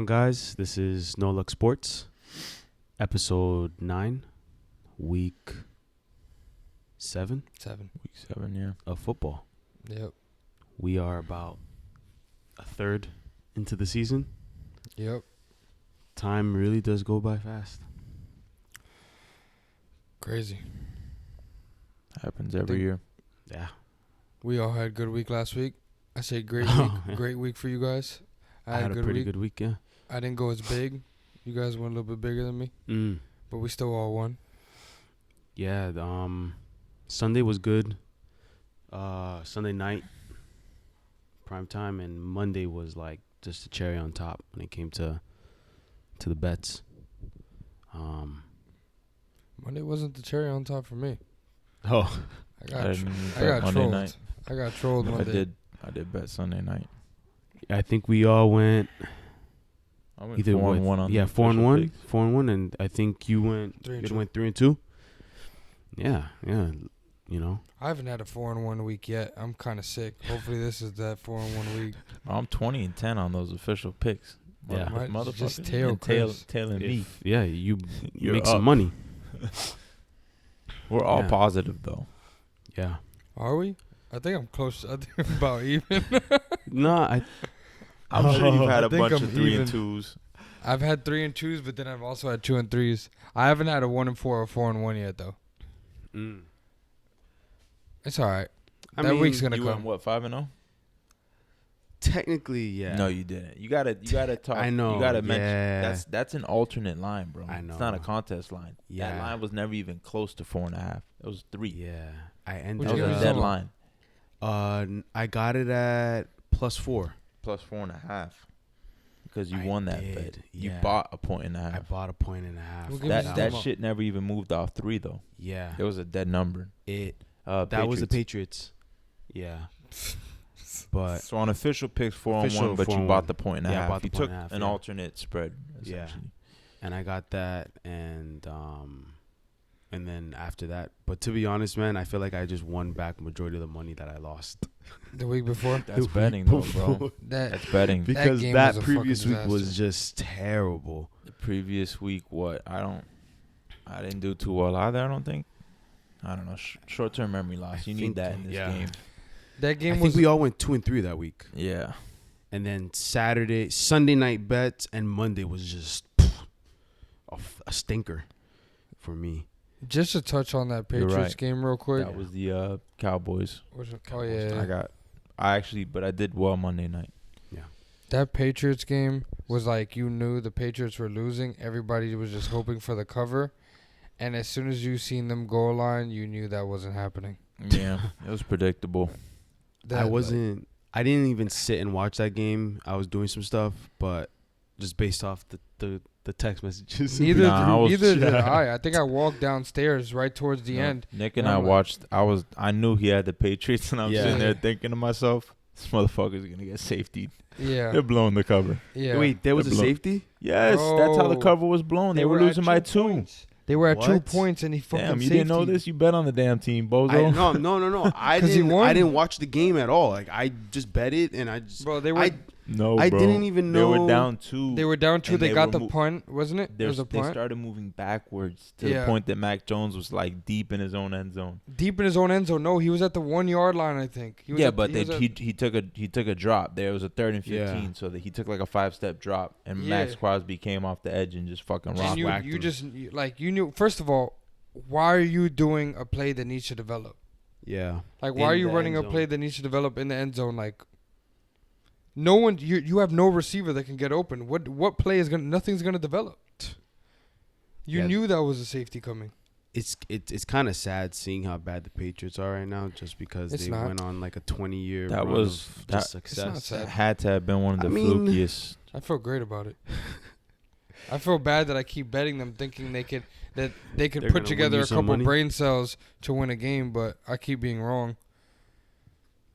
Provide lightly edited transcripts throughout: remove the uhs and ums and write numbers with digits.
on, guys? This is No Luck Sports, episode 9, week 7 Week 7, yeah. of football. Yep. We are about a third into the season. Yep. Time really does go by fast. Crazy. Happens every year. Yeah. We all had a good week last week. I say great week. Yeah. Great week for you guys. I had a pretty good week, yeah. I didn't go as big. You guys went a little bit bigger than me. But we still all won. Yeah, Sunday was good. Sunday night, prime time, and Monday was like just a cherry on top when it came to the bets. Monday wasn't the cherry on top for me. Oh, I got Monday trolled. night. I got trolled Monday. I did bet Sunday night. I think we all went I went either 4-1 with, on yeah, the 4-1, picks. 4-1, and I think you went 3-2. Yeah, you know. I haven't had a 4-1 week yet. I'm kind of sick. Hopefully this is that 4-1 week. I'm 20-10 on those official picks. Yeah. Might just Motherfucker, tailing me. Yeah, you You're make up. some money. We're all Yeah. positive though. Yeah. Are we? I think I'm close. I think I'm about even. No, I'm sure you've had I a think bunch I'm of 3 even. and 2s. I've had 3 and 2s, but then I've also had 2 and 3s. I haven't had a 1 and 4 or 4 and 1 yet though. It's all right. That week's gonna You come. went what, 5-0? technically, yeah. No, you didn't. You gotta talk. I know, You gotta mention yeah. that's an alternate line, bro. I know. It's not a contest line. Yeah. That line was never even close to 4.5. It was 3. Yeah. I Which ended That was game a was dead that line. I got it at +4. Plus 4.5. Because you I won that did, bet. yeah. You bought a point and a I half. bought a 1.5. We'll give That That shit never even moved off 3 though. Yeah. It was a dead number. That was the Patriots. Yeah. But So on official picks 4-1, Official but you 4-1. bought the point and a Yeah, I half. bought the You point took and a half, an yeah. alternate spread Yeah. essentially. and I got that and then after that, but to be honest, man, I feel like I just won back majority of the money that I lost. The week before. That's betting though, bro. That That's betting. Because game that was a previous fucking week was disaster. just terrible. The previous week, what? I didn't do too well either, I don't think. I don't know. Short-term memory loss. You need think, that in this yeah. game. that game I was. think we all went 2 and 3 that week. Yeah. And then Sunday night bets, and Monday was just a stinker for me. Just to touch on that You're Patriots right. game real quick. That was the Cowboys. Oh yeah. But I did well Monday night. That Patriots game was like you knew the Patriots were losing. Everybody was just hoping for the cover. And as soon as you seen them goal line, you knew that wasn't happening. Yeah, it was predictable. That, I didn't even sit and watch that game. I was doing some stuff, but just based off the text messages. Neither Nah, did I. I think I walked downstairs right towards the end. Nick and And I I'm like- watched. I knew he had the Patriots, and I'm Yeah. sitting there thinking to myself, "This motherfucker's gonna get safety. Yeah. They're blowing the cover." Yeah. Wait, there was a They're blown. safety? Yes, that's how the Bro. cover was blown. They were at losing by 2. points. They were at 2 What? points, and he fucking Damn, you didn't know safetied. this? You bet on the damn team, bozo. No. I 'Cause he didn't. won. I didn't watch the game at all. Like I just bet it, and I just. Bro, they were No, I bro. didn't even They know. were down 2. they were down 2. And They they got were the mo- punt, wasn't it? There was a They punt started moving backwards to Yeah. the point that Mac Jones was like deep in his own end zone. deep in his own end zone. No, he was at the 1 yard line. I think. He was Yeah, at- but he was at- he took a drop. There was a 3rd and 15, Yeah. so that he took like a 5-step drop, and Yeah. Max Crosby came off the edge and just fucking And rocked. you, whacked you him. just you knew. First of all, why are you doing a play that needs to develop? Yeah. Like, why In are you the running end a play zone. that needs to develop in the end zone? Like, no one, you have no receiver that can get open. What play is gonna? Nothing's gonna develop. You Yeah. knew that was a safety coming. It's kind of sad seeing how bad the Patriots are right now, just because It's they not. went on like a 20-year That run was- of that- just It's not success. sad. That had to have been one of the I mean- flukiest. I feel great about it. I feel bad that I keep betting them, thinking they could They're put gonna win together you a some couple money. brain cells to win a game, but I keep being wrong.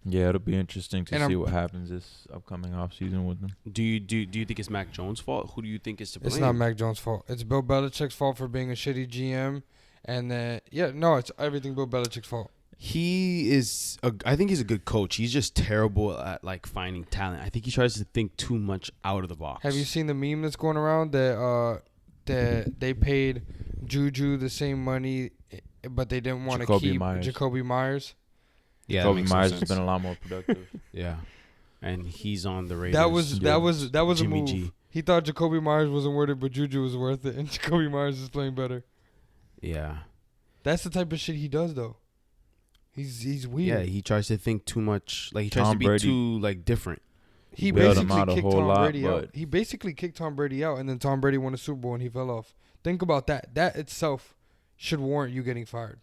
Yeah, it'll be interesting to And see I'm- what happens this upcoming offseason with them. Do you think it's Mac Jones' fault? Who do you think is to blame? It's not Mac Jones' fault. It's Bill Belichick's fault for being a shitty GM. And then, it's everything Bill Belichick's fault. He is. I think he's a good coach. He's just terrible at like finding talent. I think he tries to think too much out of the box. Have you seen the meme that's going around that they paid Juju the same money, but they didn't want to keep Jacoby Myers? Yeah, Jacoby Myers has been a lot more productive. Yeah, and he's on the Raiders. That was Jimmy a move. G. He thought Jacoby Myers wasn't worth it, but Juju was worth it, and Jacoby Myers is playing better. Yeah, that's the type of shit he does, though. He's weird. Yeah, he tries to think too much. Like he tries to be too like different. He basically kicked Tom Brady out. He basically kicked Tom Brady out, and then Tom Brady won a Super Bowl and he fell off. Think about that. That itself should warrant you getting fired.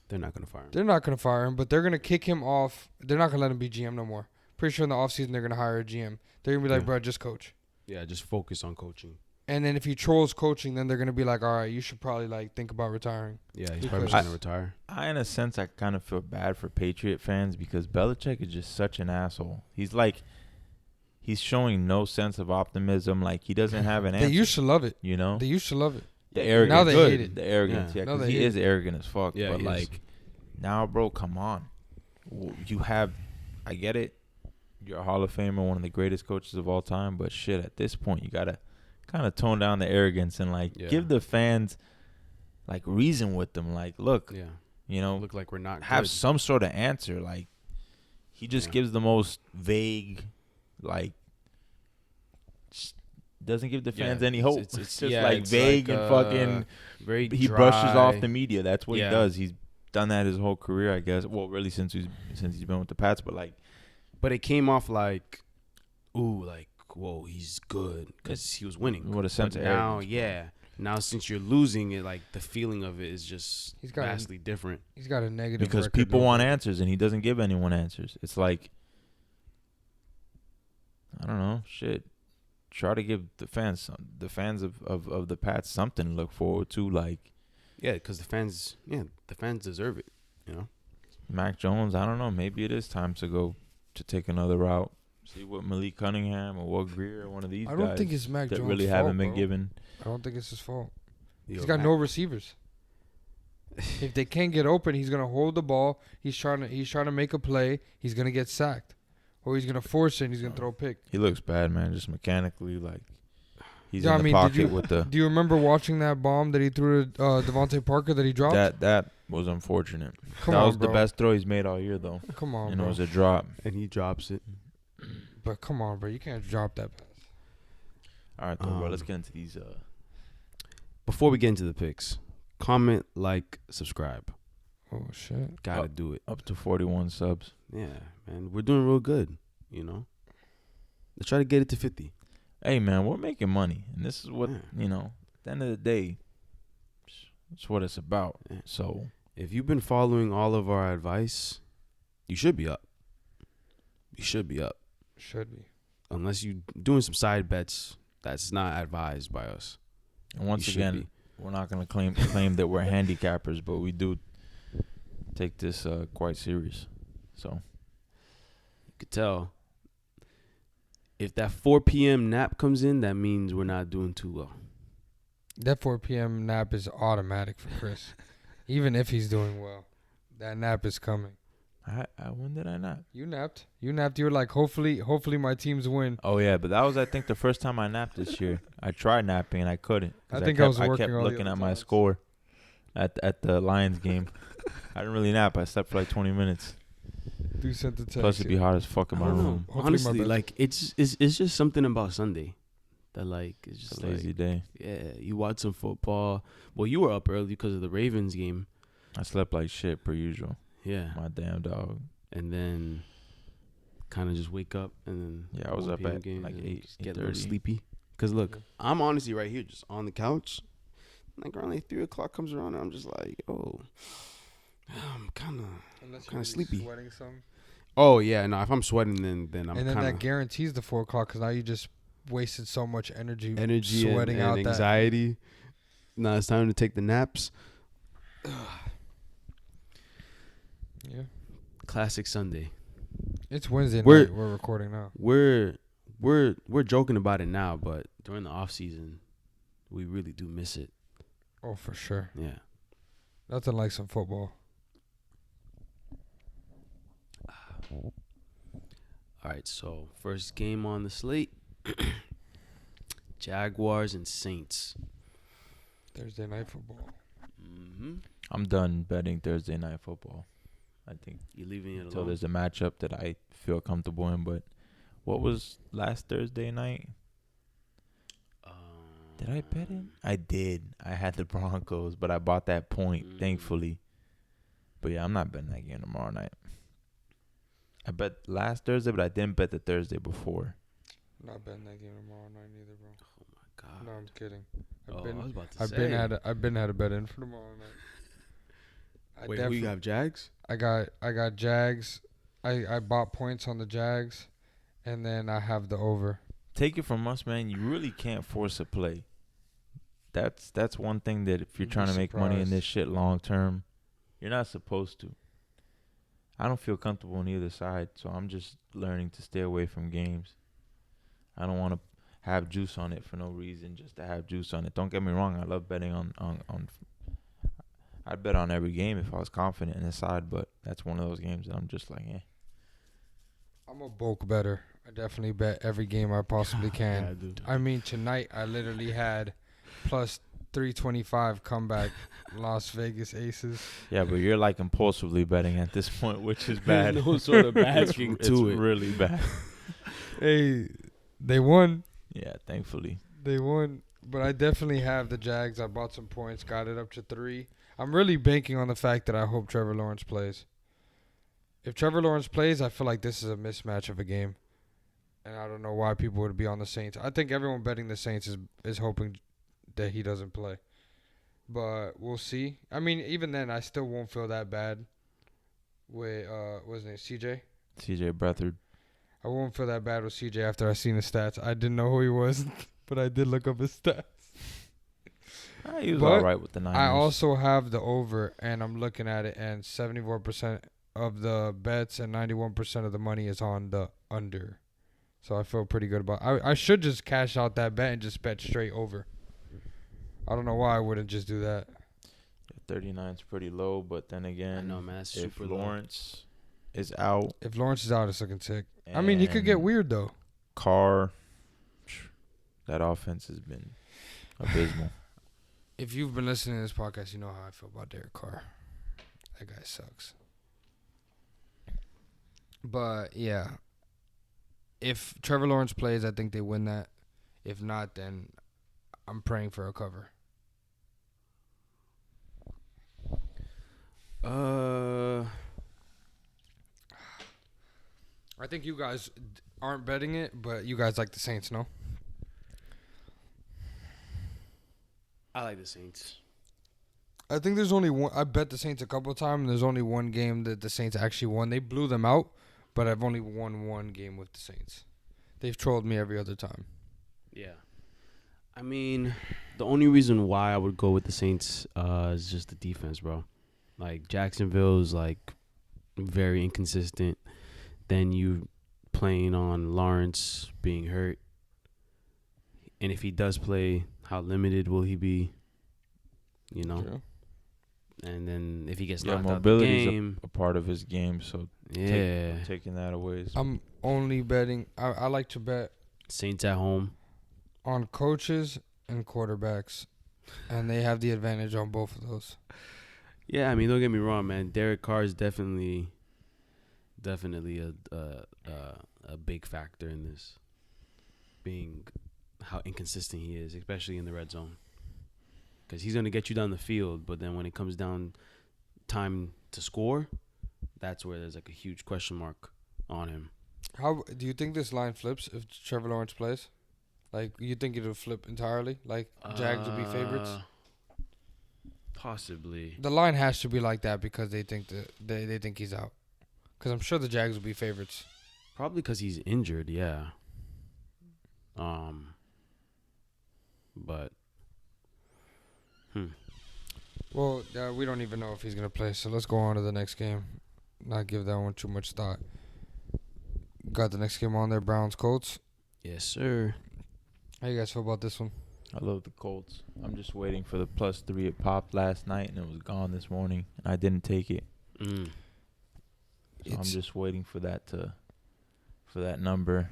They're not gonna fire him. They're not gonna fire him, but they're gonna kick him off. They're not gonna let him be GM no more. Pretty sure in the offseason they're gonna hire a GM. They're gonna be like, bro, just coach. Yeah, just focus on coaching. And then if he trolls coaching, then they're gonna be like, all right, you should probably like think about retiring. Yeah, he's probably gonna retire. In a sense, I kind of feel bad for Patriot fans because Belichick is just such an asshole. He's showing no sense of optimism. Like he doesn't have an answer. They used to love it. You know, they used to love it. The arrogance. Now they hate it. The arrogance, yeah, because he is arrogant as fuck. Yeah, but like, now, bro, come on. You have, I get it. You're a Hall of Famer, one of the greatest coaches of all time. But shit, at this point, you gotta kind of tone down the arrogance and like give the fans like reason with them. Like, look, you know, look like we're not have good. some sort of answer. Like, he just gives the most vague, like, doesn't give the fans any hope. It's just like vague and fucking. Very he dry. brushes off the media. That's what he does. He's done that his whole career, I guess. Well, really since he's been with the Pats, but like, but it came off like, ooh, like, whoa, he's good because he was winning. What a sense of now, arrogance. now since you're losing it, like the feeling of it is just vastly different. He's got a negative because people want answers and he doesn't give anyone answers. It's like, I don't know, shit. Try to give the fans of the Pats something to look forward to, like. Yeah, because the fans deserve it, you know. Mac Jones, I don't know. Maybe it is time to go to take another route. See what Malik Cunningham or what Greer or one of these guys. I don't think it's Mac Jones' that really fault, haven't been bro. given. I don't think it's his fault. He's got no receivers. If they can't get open, he's gonna hold the ball. He's trying to make a play. He's gonna get sacked, or he's gonna force it and he's gonna throw a pick. He looks bad, man. Just mechanically, like he's in the pocket with the. Do you remember watching that bomb that he threw to Devontae Parker that he dropped? That was unfortunate. That was the best throw he's made all year, though. Come on, bro. It was a drop, and he drops it. But come on, bro, you can't drop that pass. All right, bro. Let's get into these. Before we get into the picks, comment, like, subscribe. Oh shit! Gotta do it. Up to 41 subs. Yeah, man, we're doing real good. You know, let's try to get it to 50. Hey, man, we're making money, and this is what you know. At the end of the day, it's what it's about. Yeah. So, if you've been following all of our advice, you should be up. You should be up. Should be. Unless you're doing some side bets that's not advised by us. And once again, we're not going to claim that we're handicappers, but we do take this quite serious. So you could tell. If that 4 p.m. nap comes in, that means we're not doing too well. That 4 p.m. nap is automatic for Chris. Even if he's doing well, that nap is coming. When did I nap? You napped. You were like, hopefully my teams win. Oh yeah, but that was I think the first time I napped this year. I tried napping and I couldn't. I kept looking at my score at the Lions game. I didn't really nap. I slept for like 20 minutes. You sent the text. Plus it'd be hot as fuck in my room. Honestly, like it's just something about Sunday that like it's just a lazy day. Yeah, you watch some football. Well, you were up early because of the Ravens game. I slept like shit per usual. Yeah. My damn dog. And then kind of just wake up and then I was up at like 8, get a little sleepy. Because look, I'm honestly right here just on the couch. Like around like 3 o'clock comes around and I'm just like, oh, I'm kind of sleepy. Sweating some. Oh, yeah. No, if I'm sweating, then I'm kind of. And then that guarantees the 4 o'clock because now you just wasted so much energy sweating and anxiety. Now it's time to take the naps. Yeah. Classic Sunday. It's Wednesday night. We're recording now. We're joking about it now, but during the off season, we really do miss it. Oh, for sure. Yeah. Nothing like some football. All right, so first game on the slate. Jaguars and Saints. Thursday night football. Mm-hmm. I'm done betting Thursday night football. I think You're leaving it until alone. there's a matchup that I feel comfortable in. But what was last Thursday night? Did I bet it? I did. I had the Broncos, but I bought that point, thankfully. But yeah, I'm not betting that game tomorrow night. I bet last Thursday, but I didn't bet the Thursday before. Not betting that game tomorrow night either, bro. Oh my god. No, I'm kidding. I was about to say. I've been had a bet in for tomorrow night. Wait, who you got? Jags? I got Jags. I bought points on the Jags, and then I have the over. Take it from us, man. You really can't force a play. That's one thing that if you're You'd trying be to make money in surprised. this shit long term, you're not supposed to. I don't feel comfortable on either side, so I'm just learning to stay away from games. I don't want to have juice on it for no reason, just to have juice on it. Don't get me wrong. I love betting on I'd bet on every game if I was confident in the side, but that's one of those games that I'm just like, eh. I'm a bulk better. I definitely bet every game I possibly can. Yeah, dude. I mean, tonight I literally had plus 325 comeback Las Vegas Aces. Yeah, but you're like impulsively betting at this point, which is bad. There's no sort of backing it's to it. really bad. Hey, they won. Yeah, thankfully. They won. But I definitely have the Jags. I bought some points, got it up to 3. I'm really banking on the fact that I hope Trevor Lawrence plays. If Trevor Lawrence plays, I feel like this is a mismatch of a game. And I don't know why people would be on the Saints. I think everyone betting the Saints is hoping that he doesn't play. But we'll see. I mean, even then, I still won't feel that bad with, what's his name, CJ? CJ Beathard. I won't feel that bad with CJ after I seen his stats. I didn't know who he was, but I did look up his stats. He was all right with the Niners. I also have the over, and I'm looking at it, and 74% of the bets and 91% of the money is on the under. So I feel pretty good about it. I should just cash out that bet and just bet straight over. I don't know why I wouldn't just do that. 39 is pretty low, but then again, I know, man. That's if super low. Lawrence is out, If Lawrence is out, it's looking sick. I mean, he could get and weird, though. Carr, that offense has been abysmal. If you've been listening to this podcast, you know how I feel about Derek Carr. That guy sucks. But, yeah. If Trevor Lawrence plays, I think they win that. If not, then I'm praying for a cover. I think you guys aren't betting it, but you guys like the Saints, no? I like the Saints. I think there's only one. I bet the Saints a couple of times, and there's only one game that the Saints actually won. They blew them out, but I've only won one game with the Saints. They've trolled me every other time. Yeah. I mean, the only reason why I would go with the Saints is just the defense, bro. Like, Jacksonville's, like, very inconsistent. Then you playing on Lawrence being hurt. And if he does play, how limited will he be? You know? True. And then if he gets Yeah, knocked out the mobility is game. a part of his game, so Yeah. taking that away is I'm only betting. I like to bet Saints at home. on coaches and quarterbacks, and they have the advantage on both of those. Yeah, I mean, don't get me wrong, man. Derek Carr is definitely a big factor in this, being how inconsistent he is, especially in the red zone. Because he's gonna get you down the field, but then when it comes down time to score, that's where there's like a huge question mark on him. How do you think this line flips if Trevor Lawrence plays? Like, you think it'll flip entirely? Like, Jags will be favorites? Possibly. The line has to be like that because they think that they think he's out. Because I'm sure the Jags will be favorites. Probably because he's injured, yeah. But. Well, we don't even know if he's gonna play, so let's go on to the next game. Not give that one too much thought. Got the next game on there, Browns Colts. Yes, sir. How you guys feel about this one? I love the Colts. I'm just waiting for the +3. It popped last night and it was gone this morning, and I didn't take it. So I'm just waiting for that number.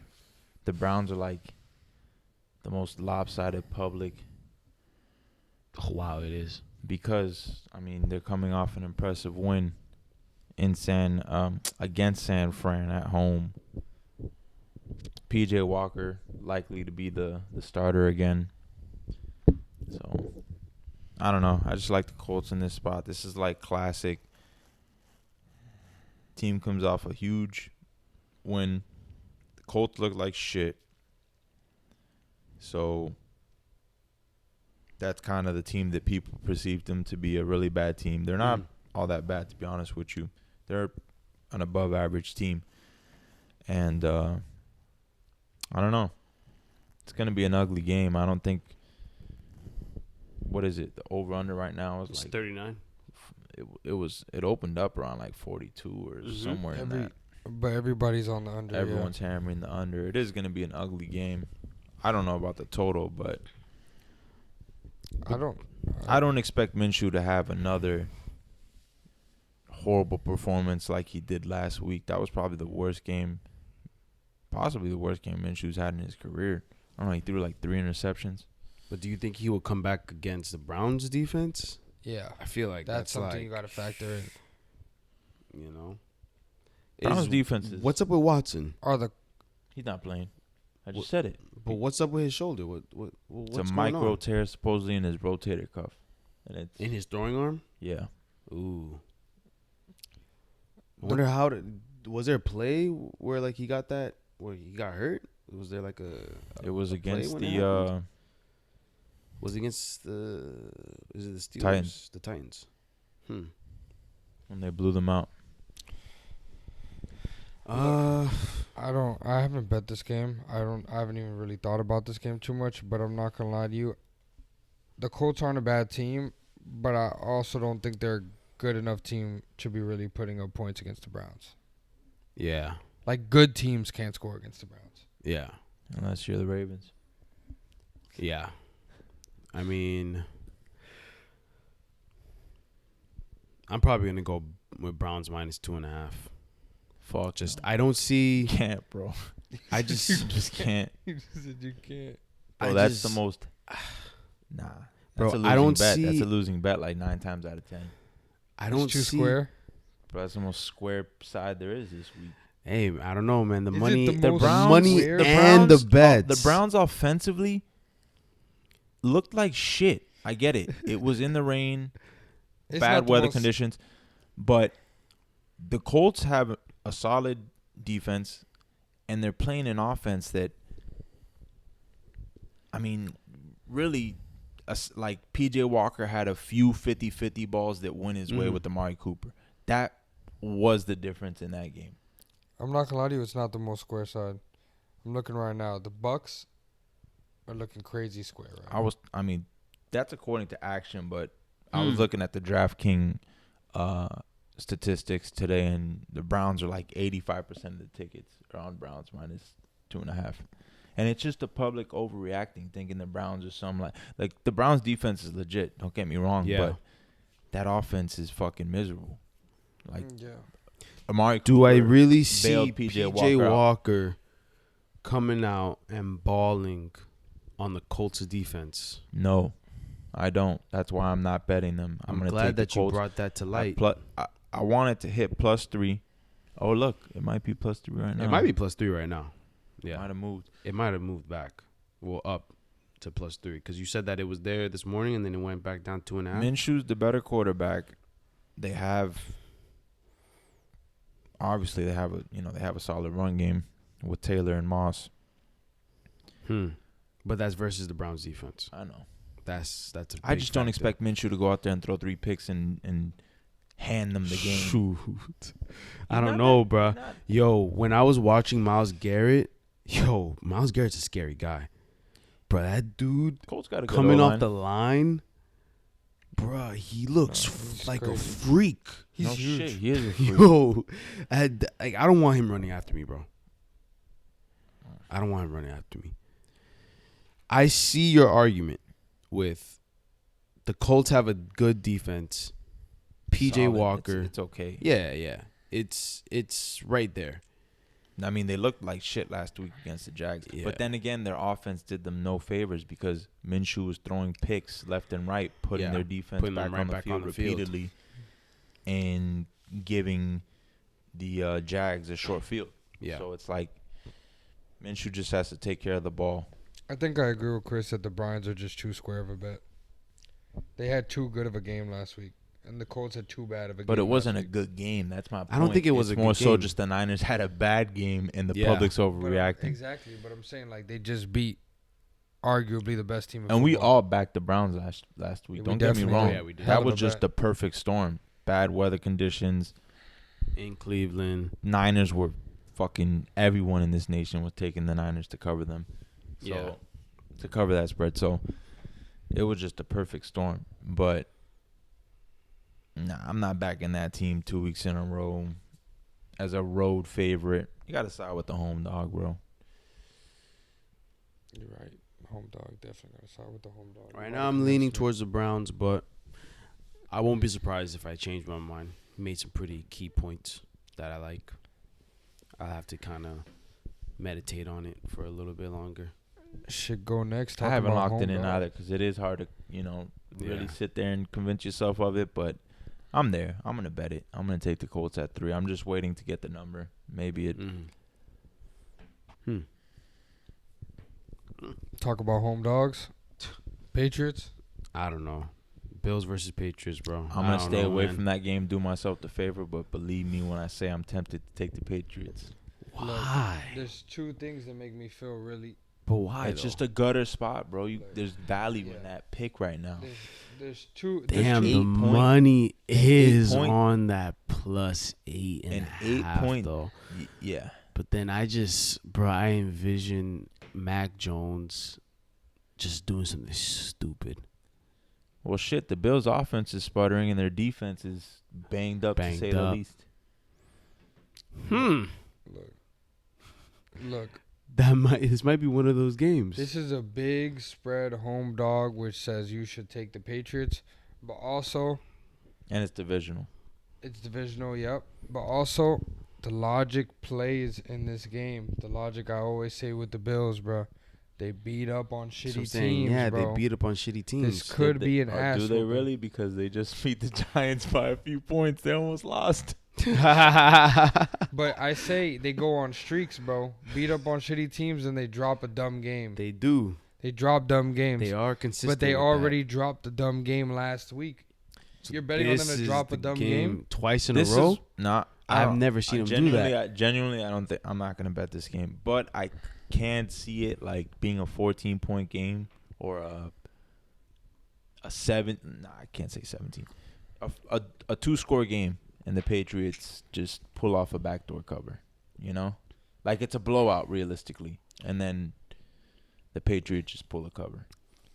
The Browns are like the most lopsided public. Oh, wow, it is. Because, I mean, they're coming off an impressive win against San Fran at home. P.J. Walker likely to be the starter again. So, I don't know. I just like the Colts in this spot. This is like classic. Team comes off a huge win. The Colts look like shit. So, that's kind of the team that people perceive them to be a really bad team. They're not all that bad, to be honest with you. They're an above-average team. And I don't know. It's going to be an ugly game. I don't think – what is it? The over-under right now is like 39. It opened up around like 42 or somewhere in that. But everybody's on the under. Everyone's hammering the under. It is going to be an ugly game. I don't know about the total, but – I don't expect Minshew to have another horrible performance like he did last week. That was probably the worst game, possibly the worst game Minshew's had in his career. I don't know, he threw like 3 interceptions. But do you think he will come back against the Browns defense? Yeah. I feel like that's something like, you got to factor in. You know? Browns defense is... What's up with Watson? He's not playing. I just said it. But what's up with his shoulder? What's it's a micro tear supposedly in his rotator cuff. And it's in his throwing arm? Yeah. Ooh. I wonder was there a play where like he got that, where he got hurt? Was there like it was against was it against is it the Steelers? Titans. The Titans. When they blew them out. I haven't bet this game. I haven't even really thought about this game too much, but I'm not gonna lie to you. The Colts aren't a bad team, but I also don't think they're a good enough team to be really putting up points against the Browns. Yeah. Like, good teams can't score against the Browns. Yeah. Unless you're the Ravens. Yeah. I mean, I'm probably gonna go with Browns minus 2.5. Fuck. I don't see. Can't, bro. I just can't. You said you can't. Bro, that's the most. Nah, bro. That's a losing I don't bet. see. That's a losing bet, like 9 times out of 10. I don't too see. Square. Bro, that's the most square side there is this week. Hey, I don't know, man. The Is money, it the most money, square? and the bets. The Browns offensively looked like shit. I get it. It was in the rain, bad weather conditions, but the Colts have a solid defense, and they're playing an offense that, I mean, really, like P.J. Walker had a few 50-50 balls that went his way with Amari Cooper. That was the difference in that game. I'm not gonna lie to you, it's not the most square side. I'm looking right now. The Bucks are looking crazy square right I mean, that's according to Action, but I was looking at the DraftKings statistics today, and the Browns are like 85% of the tickets are on Browns minus 2.5. And it's just the public overreacting, thinking the Browns are some like the Browns defense is legit. Don't get me wrong, but that offense is fucking miserable. Like, Amari Cooper, do I really see P.J. Walker coming out and balling on the Colts' defense? No, I don't. That's why I'm not betting them. I'm gonna glad take that the Colts. you brought that to light. I want it to hit +3. Oh, look, it might be +3 right now. It might be +3 right now. Yeah, might have moved. It might have moved back. Well, up to +3 because you said that it was there this morning and then it went back down 2.5. Minshew's the better quarterback. They have. Obviously, they have a solid run game with Taylor and Moss. But that's versus the Browns defense. I know. That's a big I just don't factor. expect Minshew to go out there and throw 3 picks and hand them the game. Shoot. I don't know, bro. Yo, when I was watching Myles Garrett's a scary guy. Bro, that dude Colts got a good coming O-line. off the line, bro, he looks like a freak. He's no huge. shit, he is a freak. Yo, I don't want him running after me, bro. I don't want him running after me. I see your argument with the Colts have a good defense. P.J. Solid. Walker. It's okay. Yeah. it's right there. I mean, they looked like shit last week against the Jags. Yeah. But then again, their offense did them no favors because Minshew was throwing picks left and right, putting their defense back on the field repeatedly and giving the Jags a short field. Yeah. So it's like Minshew just has to take care of the ball. I think I agree with Chris that the Browns are just too square of a bet. They had too good of a game last week, and the Colts had too bad of a game. But it wasn't a good game. That's my point. I don't think it was a good game. It's more so just the Niners had a bad game and the public's overreacting. Exactly, but I'm saying like they just beat arguably the best team in football. And we all backed the Browns last week. Don't get me wrong. Yeah, we did. That was just the perfect storm. Bad weather conditions. In Cleveland. Niners were fucking everyone in this nation was taking the Niners to cover them. So, to cover that spread. So it was just a perfect storm. But nah, I'm not backing that team 2 weeks in a row as a road favorite. You got to side with the home dog, bro. You're right. Home dog, definitely got to side with the home dog. Right now I'm leaning towards the Browns, but I won't be surprised if I change my mind. He made some pretty key points that I like. I'll have to kind of meditate on it for a little bit longer. Should go next. I haven't locked it in either because it is hard to, really sit there and convince yourself of it. But I'm there. I'm going to bet it. I'm going to take the Colts at 3. I'm just waiting to get the number. Maybe it. Talk about home dogs. Patriots. I don't know. Bills versus Patriots, bro. I'm going to stay away from that game, do myself the favor. But believe me when I say I'm tempted to take the Patriots. Why? Look, there's two things that make me feel really. But why? It's just a gutter spot, bro. There's value in that pick right now. There's two. Damn, there's the money is on that +8 and a half, though. Yeah. But then I envision Mac Jones just doing something stupid. Well, shit, the Bills' offense is sputtering and their defense is banged up, to say the least. Look. This might be one of those games. This is a big spread home dog, which says you should take the Patriots, but also. And it's divisional. It's divisional, yep. But also, the logic plays in this game. The logic I always say with the Bills, bro. They beat up on shitty teams, yeah, bro. they beat up on shitty teams. This could be an ass. Do they really? Because they just beat the Giants by a few points. They almost lost. But I say they go on streaks, bro. Beat up on shitty teams and they drop a dumb game. They do. They drop dumb games. They are consistent. But they already dropped a dumb game last week. So you're betting on them to drop a dumb game twice in a row? I've never seen them do that. Genuinely, I don't think I'm not gonna bet this game, but I can see it like being a 14-point game or a 7. Nah, I can't say 17. A 2-score game. And the Patriots just pull off a backdoor cover, Like it's a blowout realistically. And then the Patriots just pull a cover.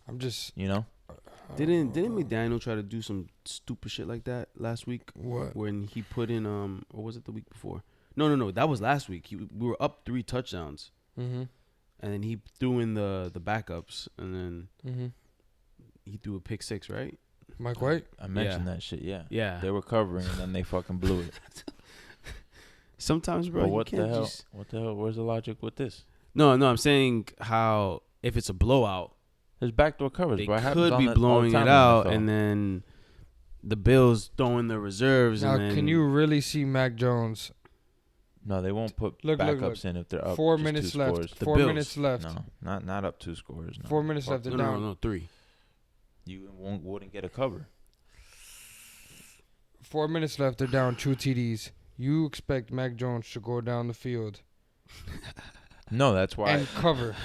I'm just, Didn't McDaniel try to do some stupid shit like that last week? What? When he put in, or was it the week before? No, that was last week. We were up 3 touchdowns. Mm-hmm. And then he threw in the backups. And then he threw a pick 6, right? Mike White? I mentioned that shit, yeah. Yeah. They were covering, and then they fucking blew it. Sometimes, bro, but what the hell? What the hell? Where's the logic with this? No, I'm saying how if it's a blowout, there's backdoor covers, they bro. could be blowing it out, and then the Bills throwing the reserves. Now, and then can you really see Mac Jones? No, they won't put backups in if they're up 4 minutes left. Scores. 4 minutes left. No, not up 2 scores. No. 4 minutes left. They're down. No, 3. You wouldn't get a cover. 4 minutes left. They're down 2 TDs. You expect Mac Jones to go down the field? No, that's why. And cover.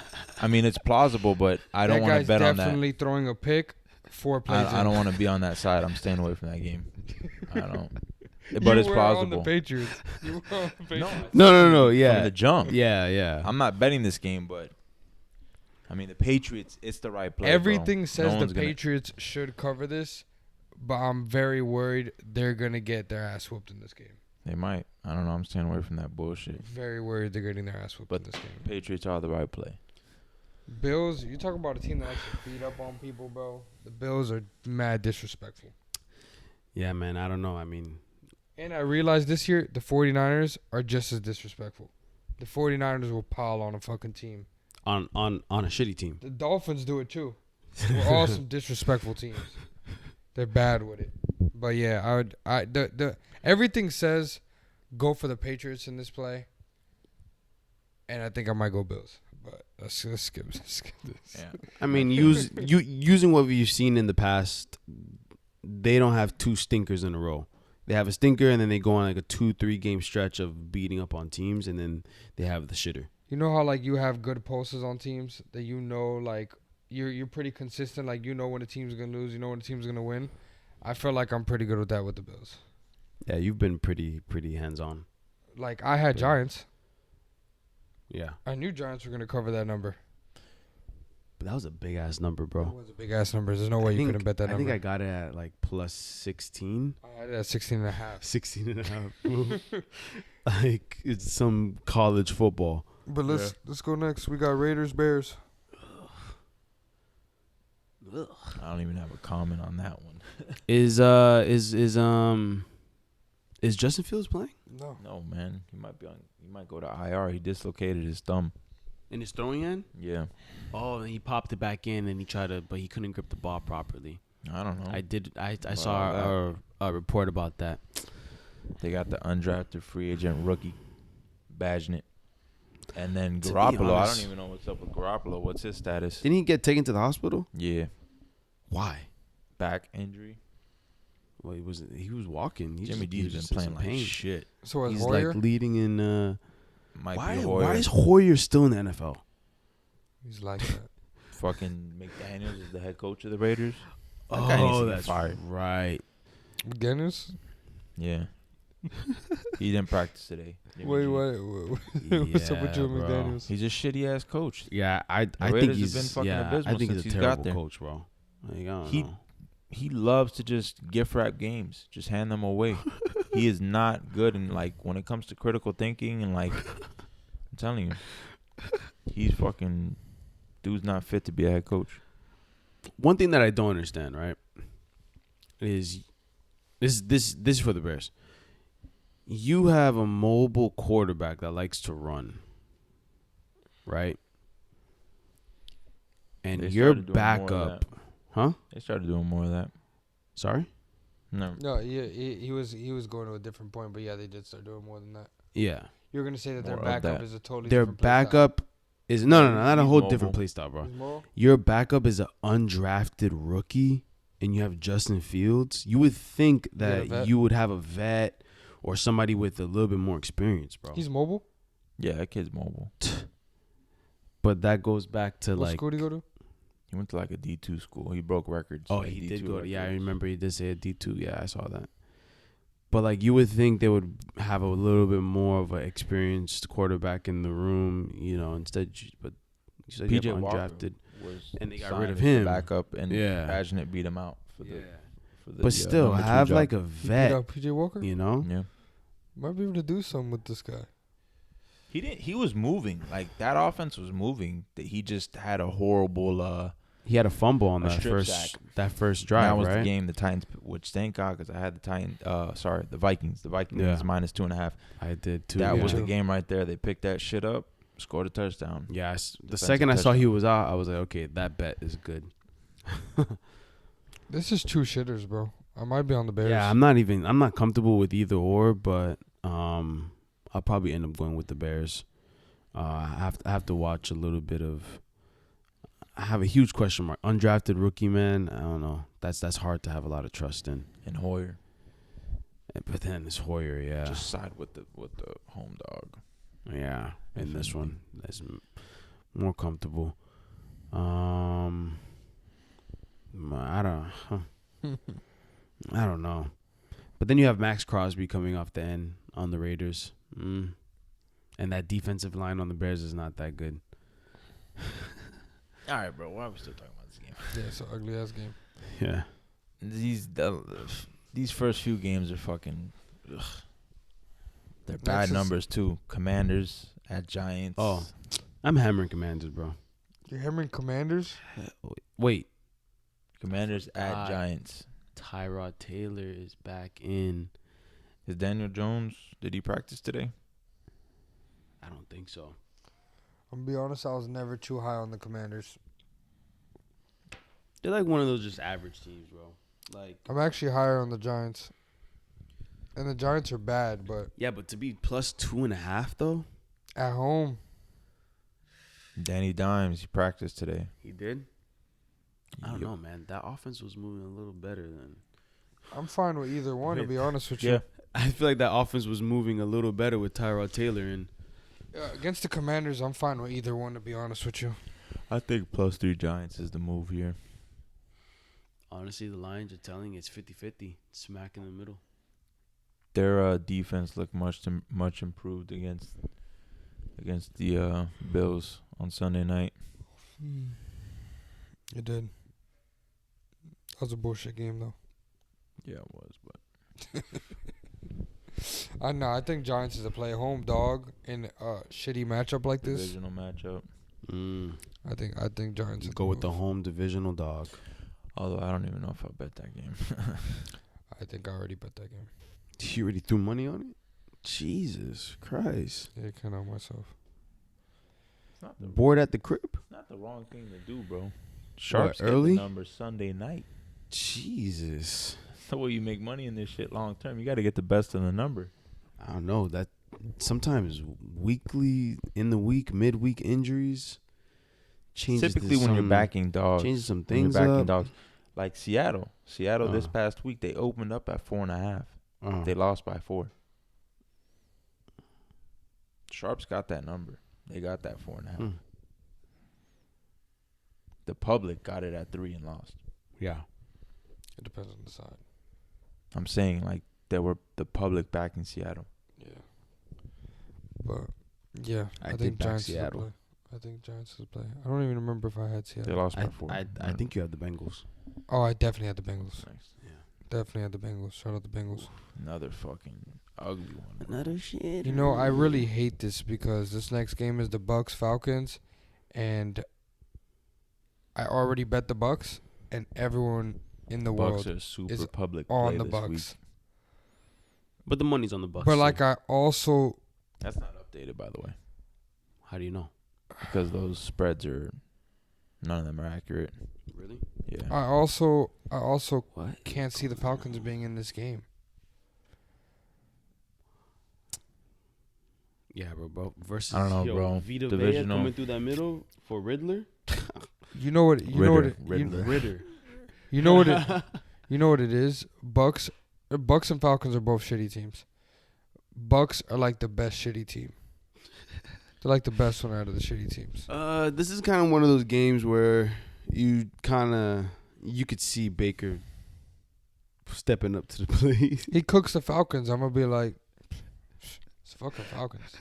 I mean, it's plausible, but I don't want to bet on that. Definitely throwing a pick 4 plays. I don't want to be on that side. I'm staying away from that game. I don't. But it's plausible. On the Patriots. You were on the Patriots. No. Yeah. From the jump. Yeah. I'm not betting this game, but I mean the Patriots. It's the right play. Everything bro. says the Patriots should cover this, but I'm very worried they're gonna get their ass whooped in this game. They might. I don't know. I'm staying away from that bullshit. Very worried they're getting their ass whooped in this game. Patriots are the right play. Bills. You talk about a team that likes to beat up on people, bro. The Bills are mad disrespectful. Yeah, man. I don't know. I mean, And I realized this year the 49ers are just as disrespectful. The 49ers will pile on a fucking team. On a shitty team. The Dolphins do it too. We're all some disrespectful teams. They're bad with it. But yeah, everything says go for the Patriots in this play. And I think I might go Bills. But let's skip this. Yeah. I mean, using what we've seen in the past, they don't have two stinkers in a row. They have a stinker, and then they go on like a 2-3 game stretch of beating up on teams, and then they have the shitter. You know how like you have good pulses on teams that you know like you're pretty consistent. Like you know when a team's gonna lose, you know when a team's gonna win. I feel like I'm pretty good with that with the Bills. Yeah, you've been pretty hands on. Like I had Giants. Yeah, I knew Giants were gonna cover that number. but that was a big ass number, It bro. was a big ass number. There's no way you couldn't bet that number. I think I got it at like plus 16. I had it at 16.5. 16 and a half. Bro. Like it's some college football. But let's go next. We got Raiders, Bears. I don't even have a comment on that one. Is Justin Fields playing? No, man. He might go to IR. He dislocated his thumb. In his throwing end? Yeah. Oh, and he popped it back in, and he tried to, but he couldn't grip the ball properly. I don't know. I saw a report about that. They got the undrafted free agent rookie, Bajnett. And then To be Garoppolo. I honest- don't even know what's up with Garoppolo. What's his status? Didn't he get taken to the hospital? Yeah. Why? Back injury. Well, he was walking. Jimmy D's been playing like shit. So as He's Hoyer, like leading in. Might Why be Hoyer. is Hoyer still in the NFL? he's like that. Fucking McDaniels is the head coach of the Raiders. That guy needs to get fired. right. McDaniels? Yeah. He didn't practice today. Jimmy Wait, G. what's up with Joe bro. McDaniels? He's a shitty ass coach. Yeah, I think Raiders he's have been fucking yeah, abysmal I think since he's a he's got terrible there. coach, bro. Like, I don't He- know. He loves to just gift wrap games, just hand them away. He is not good in like when it comes to critical thinking and like I'm telling you, he's fucking dude's not fit to be a head coach. One thing that I don't understand, right, is this for the Bears. You have a mobile quarterback that likes to run, right? And They your started doing more of backup, that. huh? They started doing more of that. Sorry? No, No, he was going to a different point, but yeah, they did start doing more than that. Yeah. You're gonna say that their More of backup that. is a totally Their different play style. backup is no, not a He's whole mobile. different play style, bro. He's more? Your backup is an undrafted rookie, and you have Justin Fields. You would think You got a that vet? you would have a vet or somebody with a little bit more experience, bro. He's mobile. yeah, that kid's mobile. But that goes back to What like. school did he go to? He went to like a D2 school. He broke records. Oh, like he D2 did go. Yeah, I records. remember he did say a D2. Yeah, I saw that. But like, you would think they would have a little bit more of an experienced quarterback in the room, you know. Instead, but you said you PJ have Walker undrafted. was And they got signed rid of as the him. backup, and Yeah. Bajnett beat him out for the. For the But still, number 2 have job. like a He beat vet, out PJ Walker. you know. Yeah. Might be able to do something with this guy. He didn't. He was moving. Like that offense was moving. That he just had a horrible. He had a fumble on A that strip first sack. drive, that was right? the game the Titans, which thank God because I had the Titans. The Vikings. The Vikings Yeah. was minus 2.5. I did too. That yeah. was the game right there. They picked that shit up, scored a touchdown. Yeah, the Defensive second I saw touchdown. he was out, I was like, okay, that bet is good. This is two shitters, bro. I might be on the Bears. Yeah, I'm not comfortable with either or, but I'll probably end up going with the Bears. I have to watch a little bit of. I have a huge question mark. Undrafted rookie, man. I don't know. That's hard to have a lot of trust in. And Hoyer But then it's Hoyer, yeah, just side with the home dog. yeah. In this Definitely. one, that's more comfortable. I don't know. But then you have Max Crosby coming off the end on the Raiders. And that defensive line on the Bears is not that good. All right, bro. Why are we still talking about this game? Yeah, it's an ugly ass game. Yeah. These first few games are fucking. Ugh. They're Next bad is- numbers too. Commanders at Giants. Oh. I'm hammering Commanders, bro. You're hammering Commanders? Wait. Commanders at God. Giants. Tyrod Taylor is back in. Is Daniel Jones, did he practice today? I don't think so. I'm gonna be honest, I was never too high on the Commanders. They're like one of those just average teams, bro. Like, I'm actually higher on the Giants. And the Giants are bad, but yeah, but to be plus 2.5 though. at home, Danny Dimes, he practiced today. He did. I don't Yep. know, man. That offense was moving a little better than. I'm fine with either one, to Wait. be honest with Yeah. you. I feel like that offense was moving a little better with Tyrod Taylor and. Against the Commanders, I'm fine with either one, to be honest with you. I think +3 Giants is the move here. Honestly, the Lions are telling it's 50-50, smack in the middle. Their defense looked much improved against the Bills on Sunday night. It did. That was a bullshit game, though. Yeah, it was, but I know. I think Giants is a play home dog in a shitty matchup like this. divisional matchup. I think Giants is Go with the home divisional dog. Although I don't even know if I bet that game. I think I already bet that game. You already threw money on it? Jesus Christ. Yeah, kind of myself. It's not Bored at the crib? not the wrong thing to do, bro. Sharps get early? the number Sunday night. Jesus. That's the way you make money in this shit long term. You got to get the best of the number. I don't know. That sometimes weekly, in the week, midweek injuries changes. Typically, when you're backing dogs, changes some when you're things backing up. dogs, like Seattle this past week, they opened up at 4.5. They lost by 4. Sharps got that number. They got that 4.5. The public got it at 3 and lost. Yeah. It depends on the side. I'm saying like there were the public backing Seattle. Yeah. But yeah, I I did think back Giants is a Seattle. play. I think Giants is a play. I don't even remember if I had They Seattle. lost by 4. I think you have the Bengals. Oh, I definitely had the Bengals. Nice. Yeah. Definitely had the Bengals. Shout out the Bengals. Another fucking ugly one. Another shit. You know, I really hate this because this next game is the Bucks Falcons, and I already bet the Bucks, and everyone in the Bucks world are super is public on play the this Bucks. week. But the money's on the Bucks. But too. like I also, That's not updated, by the way, How do you know? because those spreads are none of them are accurate. Really? Yeah. I also What? can't see the Falcons being in this game. Yeah, bro. Versus I don't know, bro. Vita Vea Divisional. coming through that middle for Riddler. You know what? You know what? Riddler. Ritter. You know what? You know what it is. Bucks and Falcons are both shitty teams. Bucks are like the best shitty team. They're like the best one out of the shitty teams. This is kind of one of those games where you could see Baker stepping up to the plate. He cooks the Falcons. I'm gonna be like, it's the fucking Falcons.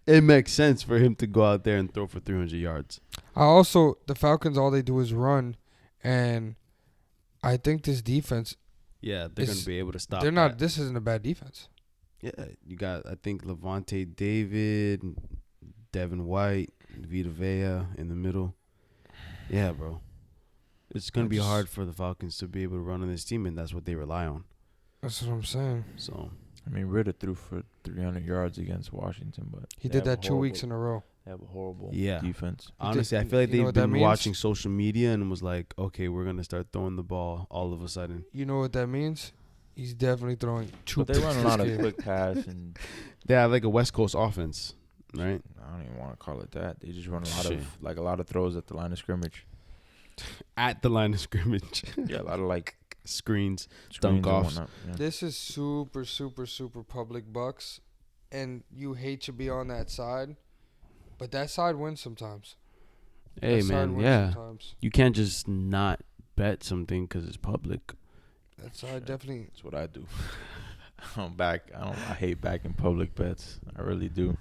It makes sense for him to go out there and throw for 300 yards. The Falcons, all they do is run, and I think this defense, Yeah, they're going to be able to stop. they're not. that. This isn't a bad defense. Yeah, you got, I think, Levante David, Devin White, Vita Vea in the middle. Yeah, bro. It's going to be hard for the Falcons to be able to run on this team, and that's what they rely on. That's what I'm saying. So, I mean, Ritter threw for 300 yards against Washington, but He they did have that a 2 weeks horrible- in a row. They have a horrible Yeah. defense. honestly, I feel like you know they've what that been means? watching social media and was like, okay, we're going to start throwing the ball all of a sudden. You know what that means? He's definitely throwing 2 But they run a lot of picks this game. quick pass, and They have like a West Coast offense, right? I don't even want to call it that. They just run a Shit. lot of throws at the line of scrimmage. At the line of scrimmage. Yeah, a lot of like Screens. screens and offs. whatnot, yeah. This is super, super, super public Bucks, and you hate to be on that side, but that side wins sometimes. Hey, That side man, wins yeah. Sometimes. You can't just not bet something because it's public. That side definitely. That's what I do. I hate backing public bets. I really do.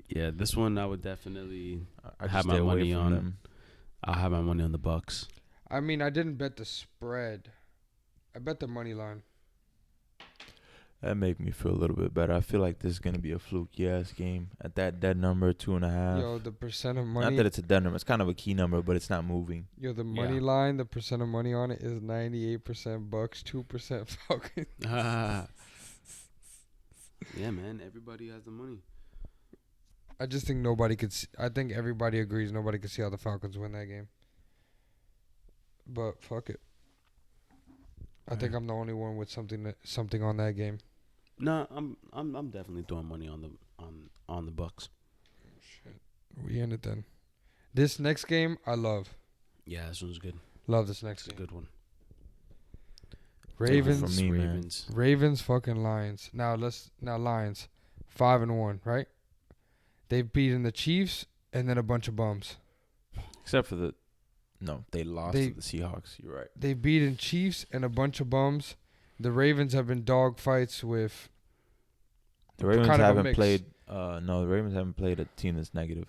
Yeah, this one I would definitely I just have my stay away money from on. them. I'll have my money on the Bucks. I mean, I didn't bet the spread. I bet the money line. That make me feel a little bit better. I feel like this is gonna be a fluky ass game at that dead number 2.5. Yo, the percent of money. Not that it's a dead number. It's kind of a key number, but it's not moving. Yo, the money Yeah. line, the percent of money on it is 98% Bucks, 2% Falcons. Yeah, man. Everybody has the money. I just think nobody could. I think everybody agrees nobody could see how the Falcons win that game. But fuck it. I think I'm the only one with something on that game. No, I'm definitely throwing money on the Bucks. Shit. We end it then. This next game I love. Yeah, this one's good. Love this next It's a game. good one. Ravens. For me, man. Ravens fucking Lions. Now Lions 5-1, right? They've beaten the Chiefs and then a bunch of bums. Except for they lost to the Seahawks. You're right. They've beaten Chiefs and a bunch of bums. The Ravens have been dog fights with. The Ravens kind of a haven't mix. played. No, the Ravens haven't played a team that's negative.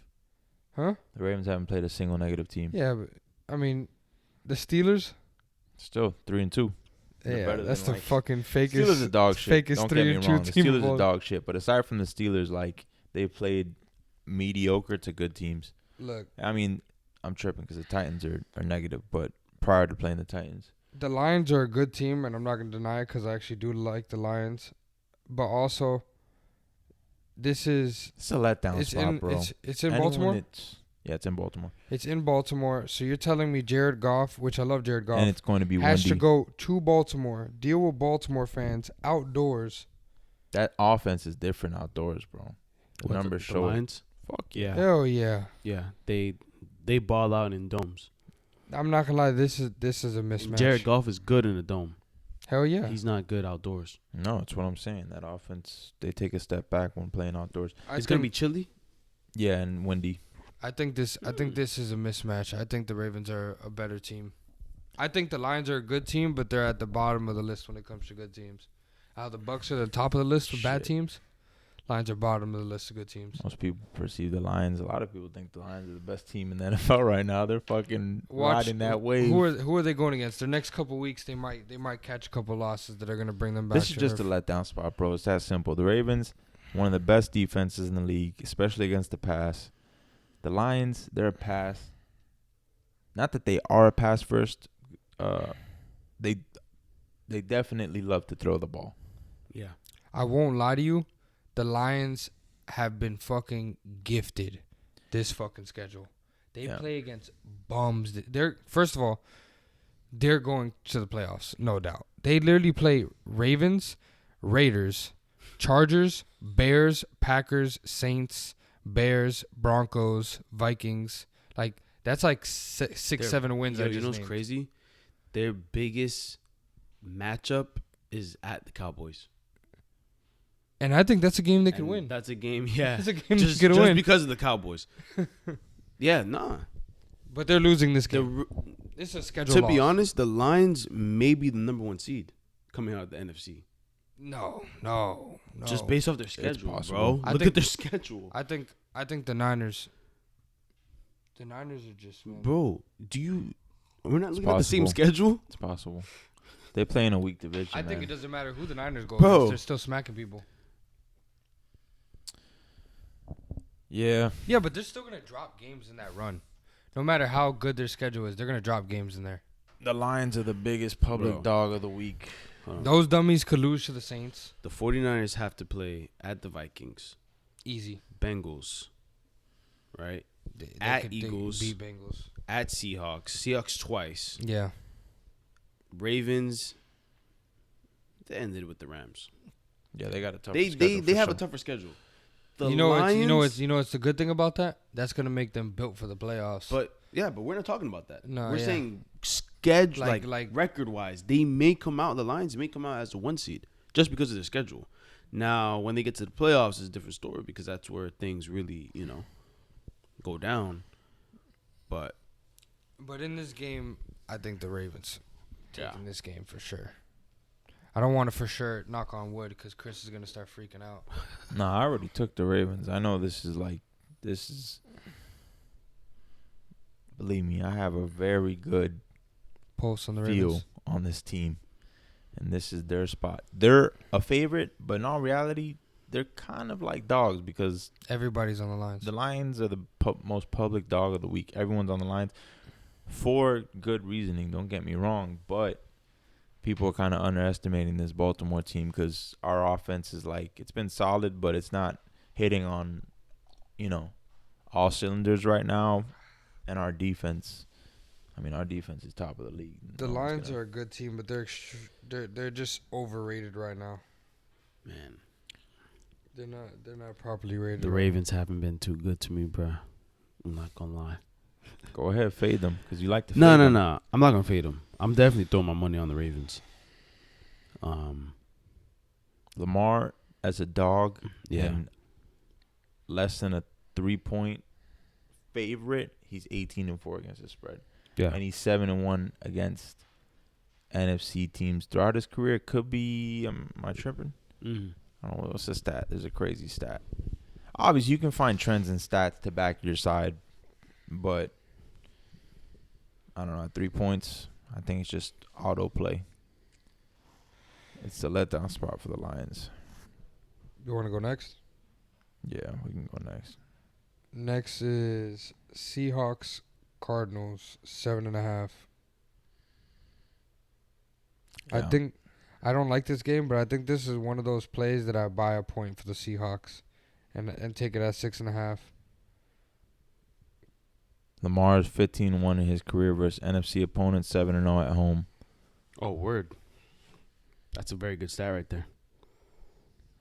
Huh? The Ravens haven't played a single negative team. Yeah, but I mean, the Steelers. Still 3-2. They're Yeah, better that's than, the fucking fakest. Steelers are dog shit. Fakest Don't get me 3-2 wrong. The team of Steelers all- are dog shit. But aside from the Steelers, like they played mediocre to good teams. Look, I mean, I'm tripping because the Titans are negative. But prior to playing the Titans, the Lions are a good team, and I'm not gonna deny it because I actually do like the Lions. But also, this is it's a letdown it's spot, in bro. it's in Anyone Baltimore. It's in Baltimore, It's in Baltimore. So you're telling me Jared Goff, which I love Jared Goff, and it's going to be has windy. to go to Baltimore, deal with Baltimore fans outdoors. That offense is different outdoors, bro. The numbers the show it. Lions? Fuck yeah. Hell yeah. Yeah, they ball out in domes. I'm not gonna lie, this is a mismatch. Jared Goff is good in a dome. Hell yeah. He's not good outdoors. No, it's what I'm saying. That offense, they take a step back when playing outdoors. It's gonna be chilly. Yeah, and windy. I think this is a mismatch. I think the Ravens are a better team. I think the Lions are a good team, but they're at the bottom of the list when it comes to good teams. How the Bucks are the top of the list for bad Shit. teams. Lions are bottom of the list of good teams. Most people perceive the Lions. A lot of people think the Lions are the best team in the NFL right now. They're fucking riding that wave. Who are they going against? Their next couple weeks, they might catch a couple losses that are gonna bring them back. This is just a letdown spot, bro. It's that simple. The Ravens, one of the best defenses in the league, especially against the pass. The Lions, they're a pass. Not that they are a pass first. They definitely love to throw the ball. Yeah. I won't lie to you. The Lions have been fucking gifted this fucking schedule. They play against bums. They're first of all, they're going to the playoffs, no doubt. They literally play Ravens, Raiders, Chargers, Bears, Packers, Saints, Bears, Broncos, Vikings. Like that's like 6-7 wins. You know what's crazy? Their biggest matchup is at the Cowboys. And I think that's a game they could win. That's a game, yeah. That's a game just they could win. because of the Cowboys. Yeah, nah. But they're losing this game. This is a schedule To loss. be honest, the Lions may be the number 1 seed coming out of the NFC. No. Just based off their schedule, possible. bro. Look at their schedule. I think the Niners. The Niners are just man. Bro, we're not It's looking at the same possible. schedule? It's possible. They play in a weak division, I think man. it doesn't matter who the Niners go Bro. against. They're still smacking people. Yeah. Yeah, but they're still gonna drop games in that run. No matter how good their schedule is, they're gonna drop games in there. The Lions are the biggest public Bro. dog of the week. Those dummies could lose to the Saints. The 49ers have to play at the Vikings, Easy. Bengals, right? They At Eagles. beat Bengals. At Seahawks twice. Yeah. Ravens. They ended with the Rams. Yeah, they got a tough They schedule. they for have sure. a tougher schedule. The You know Lions, what's the good thing about that? That's gonna make them built for the playoffs. but we're not talking about that. No, we're yeah. saying schedule, Like- like record wise, they may come out. The Lions may come out as a 1 seed just because of their schedule. Now, when they get to the playoffs, it's a different story because that's where things really, go down. But in this game, I think the Ravens Yeah. taking this game for sure. I don't want to for sure knock on wood because Chris is gonna start freaking out. Nah, I already took the Ravens. I know this is. Believe me, I have a very good Pulse on the feel Ravens. on this team, and this is their spot. They're a favorite, but in all reality, they're kind of like dogs because Everybody's on the lines. the Lions are the most public dog of the week. Everyone's on the Lions for good reasoning. Don't get me wrong, but people are kind of underestimating this Baltimore team because our offense is like, it's been solid, but it's not hitting on, all cylinders right now. And our defense, our defense is top of the league. The Lions are a good team, but they're just overrated right now. Man, they're not properly rated. The Ravens haven't been too good to me, bro. I'm not gonna lie. Go ahead, fade them because you like to. Fade them. No. I'm not gonna fade them. I'm definitely throwing my money on the Ravens. Lamar as a dog, yeah, and less than a 3-point favorite. He's 18-4 against the spread. Yeah, and he's 7-1 against NFC teams throughout his career. It could be. Am I tripping? Mm-hmm. I don't know what's the stat. There's a crazy stat. Obviously, you can find trends and stats to back your side, but I don't know. At 3 points, I think it's just auto play. It's the letdown spot for the Lions. You want to go next? Yeah, we can go next. Next is Seahawks, Cardinals, 7.5. Yeah. I don't like this game, but I think this is one of those plays that I buy a point for the Seahawks, and take it at 6.5. Lamar's 15-1 in his career versus NFC opponents, 7-0 at home. Oh, word. That's a very good stat right there.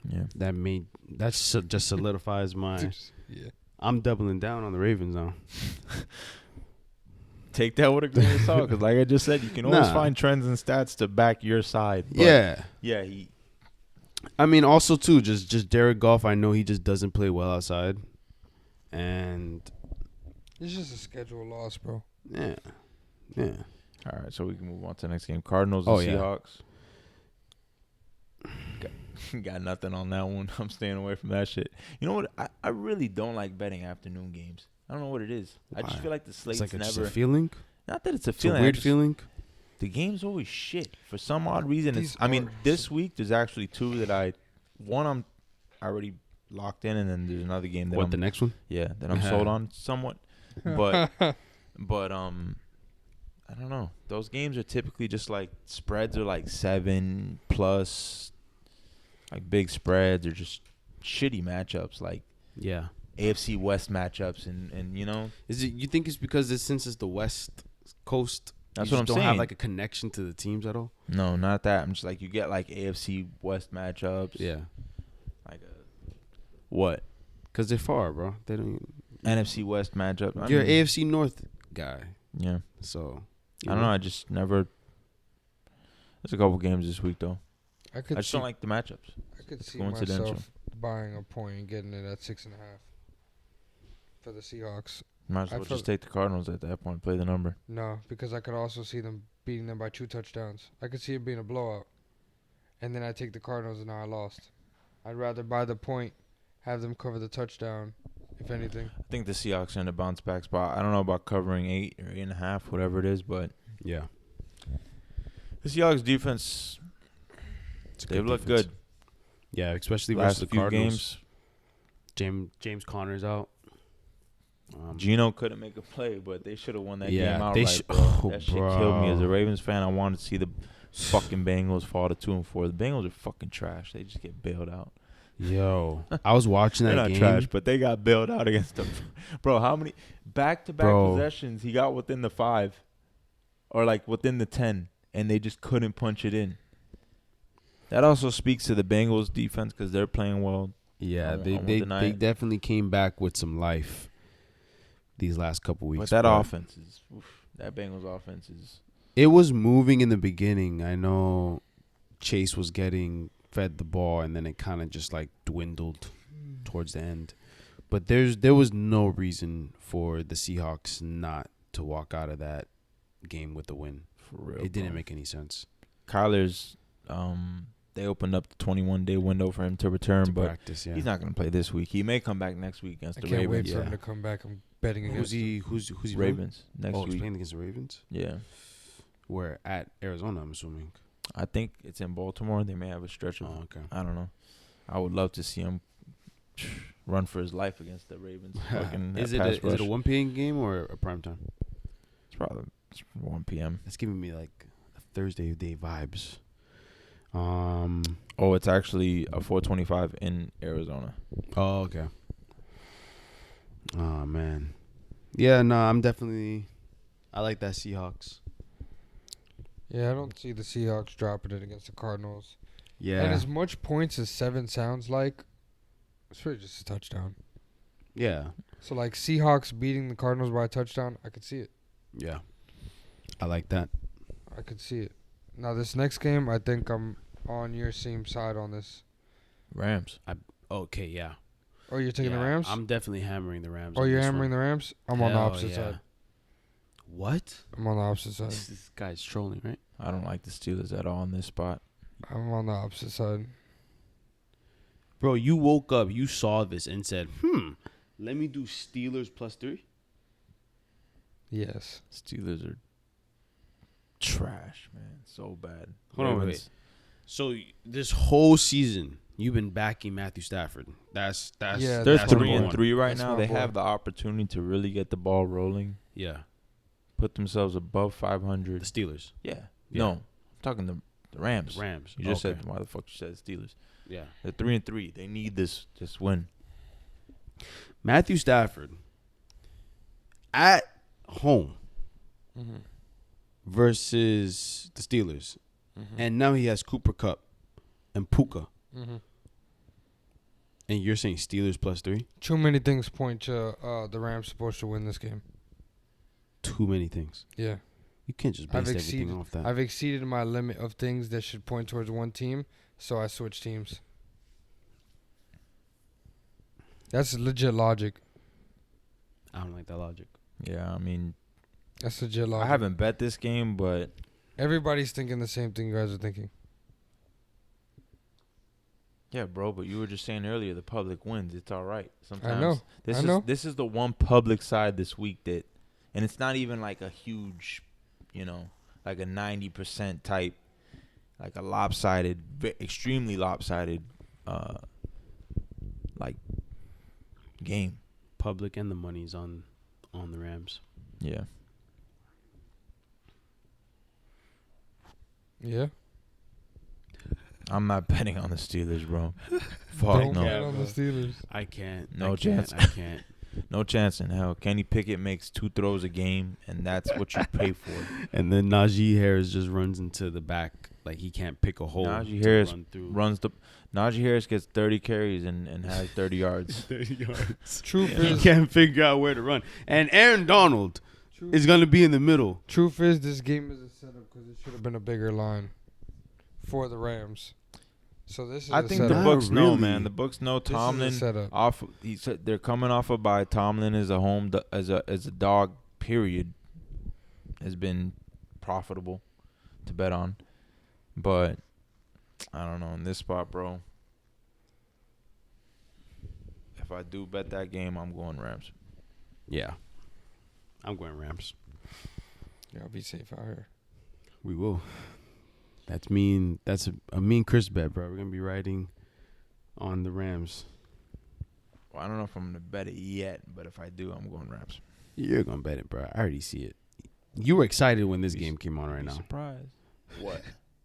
Yeah. That just solidifies my. Yeah. I'm doubling down on the Ravens now. Take that with a grain of salt, because like I just said, you can always find trends and stats to back your side. But yeah. Yeah, also too, just Jared Goff. I know he just doesn't play well outside, and it's just a schedule loss, bro. Yeah. All right, so we can move on to the next game. Cardinals and Seahawks. Got nothing on that one. I'm staying away from that shit. You know what? I really don't like betting afternoon games. I don't know what it is. Why? I just feel like the slate's it's like never. Just a feeling. Not that it's a It's feeling. a weird feeling. The game's always shit for some odd reason. This week there's actually two that I already locked in, and then there's another game that the next one? Yeah, that I'm sold on somewhat. But I don't know. Those games are typically just like spreads are like 7+, like big spreads, or just shitty matchups, like AFC West matchups, and Is it? You think it's because since it's the West Coast? That's you what I'm don't saying. Have like a connection to the teams at all? No, not that. I'm just like, you get like AFC West matchups. Yeah. Like what? Because they're far, bro. They don't. NFC West matchup. You're an AFC North guy. Yeah. So I don't know. I just never. There's a couple games this week though. I just don't like the matchups. I could see myself buying a point and getting it at 6.5 for the Seahawks. Might as well just take the Cardinals at that point. Play the number. No, because I could also see them beating them by 2 touchdowns. I could see it being a blowout, and then I take the Cardinals and now I lost. I'd rather buy the point, have them cover the touchdown, if anything. I think the Seahawks are in a bounce back spot. I don't know about covering 8 or 8.5, whatever it is, but yeah, the Seahawks defense, they look good. Yeah, especially last versus the few Cardinals. games. James Conner's out. Gino couldn't make a play, but they should have won that game outright. That shit bro. killed me as a Ravens fan. I wanted to see the fucking Bengals fall to 2-4. The Bengals are fucking trash. They just get bailed out. Yo, I was watching that They're not game. trash, but they got bailed out against them. Bro, how many back-to-back possessions he got within the 5 or like within the 10, and they just couldn't punch it in? That also speaks to the Bengals defense because they're playing well. Yeah, they definitely came back with some life these last couple weeks. But that offense is that Bengals offense is. It was moving in the beginning. I know Chase was getting fed the ball, and then it kind of just like dwindled towards the end. But there was no reason for the Seahawks not to walk out of that game with the win. For real, it didn't make any sense. Kyler's they opened up the 21-day window for him to return, but practice, he's not going to play this week. He may come back next week against the Ravens. I can't wait for him to come back. I'm betting against Who's he Ravens playing? next week. He's playing against the Ravens? Yeah. We're at Arizona, I'm assuming. I think it's in Baltimore. They may have a stretch of okay. I don't know. I would love to see him run for his life against the Ravens. Is it a 1 p.m. game or a prime time? It's probably 1 p.m. It's giving me like a Thursday day vibes. Oh, it's actually a 4:25 in Arizona. Oh, okay. Oh man. Yeah, no, I like that Seahawks. Yeah, I don't see the Seahawks dropping it against the Cardinals. Yeah. And as much points as 7 sounds like, it's really just a touchdown. Yeah. So, like, Seahawks beating the Cardinals by a touchdown, I could see it. Yeah. I like that. I could see it. Now, this next game, I think I'm on your same side on this. Rams. Okay, yeah. Oh, you're taking the Yeah, Rams? I'm definitely hammering the Rams. Oh, on you're this hammering one. the Rams? I'm on the Hell opposite yeah. side. What? I'm on the opposite side. This guy's trolling, right? I don't like the Steelers at all in this spot. I'm on the opposite side. Bro, you woke up, you saw this and said, let me do Steelers +3. Yes. Steelers are trash, man. So bad. Hold on, Ravens- wait. So this whole season, you've been backing Matthew Stafford. That's Yeah, They're that's three my and boy. three right That's now. my They boy. have the opportunity to really get the ball rolling, Yeah, put themselves above the 500. Steelers, Yeah. Yeah. No, I'm talking the Rams. the Rams. You just Okay. said why the fuck you said Steelers? Yeah. They're 3 and 3. They need this win. Matthew Stafford at home Mm-hmm. versus the Steelers, Mm-hmm. and now he has Cooper Kupp and Puka, Mm-hmm. and you're saying Steelers +3? Too many things point to the Rams supposed to win this game. Too many things. Yeah. You can't just base everything off that. I've exceeded my limit of things that should point towards one team, so I switched teams. That's legit logic. I don't like that logic. Yeah, I mean, That's legit logic. I haven't bet this game, but Everybody's thinking the same thing you guys are thinking. yeah, bro. But you were just saying earlier, the public wins. It's all right. Sometimes know. This I is know. this is the one public side this week that, and it's not even like a huge, like a 90% type, like a lopsided, extremely lopsided, like game. Public and the money's on the Rams. Yeah. Yeah. I'm not betting on the Steelers, bro. Fuck Don't no. bet on the Steelers. I can't. No I chance. Can't, I can't. No chance in hell. Kenny Pickett makes 2 throws a game, and that's what you pay for. And then Najee Harris just runs into the back like he can't pick a hole. Najee to Harris run through. Najee Harris gets 30 carries and has 30 yards. 30 yards. Truth He is, can't figure out where to run. And Aaron Donald is going to be in the middle. truth is, this game is a setup because it should have been a bigger line for the Rams. So this is I a think the setup. books know, really. man. The books know This is a Tomlin setup. He said they're coming off a bye. Tomlin is a home as a dog. Period. Has been profitable to bet on, but I don't know in this spot, bro. If I do bet that game, I'm going Rams. Yeah. I'm going Rams. Yeah, I'll be safe out here. We will. That's mean. That's a mean Chris bet, bro. We're going to be riding on the Rams. Well, I don't know if I'm going to bet it yet, but if I do, I'm going Rams. You're going to bet it, bro. I already see it. You were excited when this Be- game came on right Be now. surprised. What?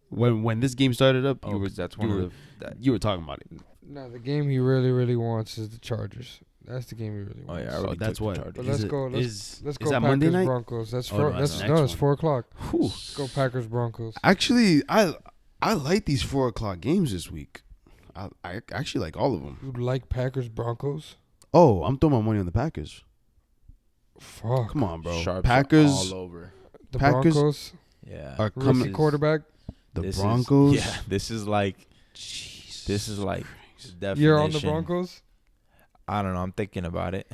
When this game started up, Oh, 'cause that's one you of were, the. That, you were talking about it. No, the game he really, really wants is the Chargers. That's the game he really oh wants. yeah, I So already that's took what. the Chargers. But let's Is it- go. Let's is go. that Packers Monday night? Broncos. That's Oh, four. no, That's that's no. next It's one. 4:00. Whew. Let's go Packers Broncos. Actually, I like these 4:00 games this week. I actually like all of them. You like Packers Broncos? Oh, I'm throwing my money on the Packers. Fuck. Come on, bro. Sharps Packers all over. The Packers Broncos. Yeah. are Rookie coming. quarterback. The This Broncos. Is, yeah, this is like Jesus this is like Christ. the definition. You're on the Broncos. I don't know. I'm thinking about it.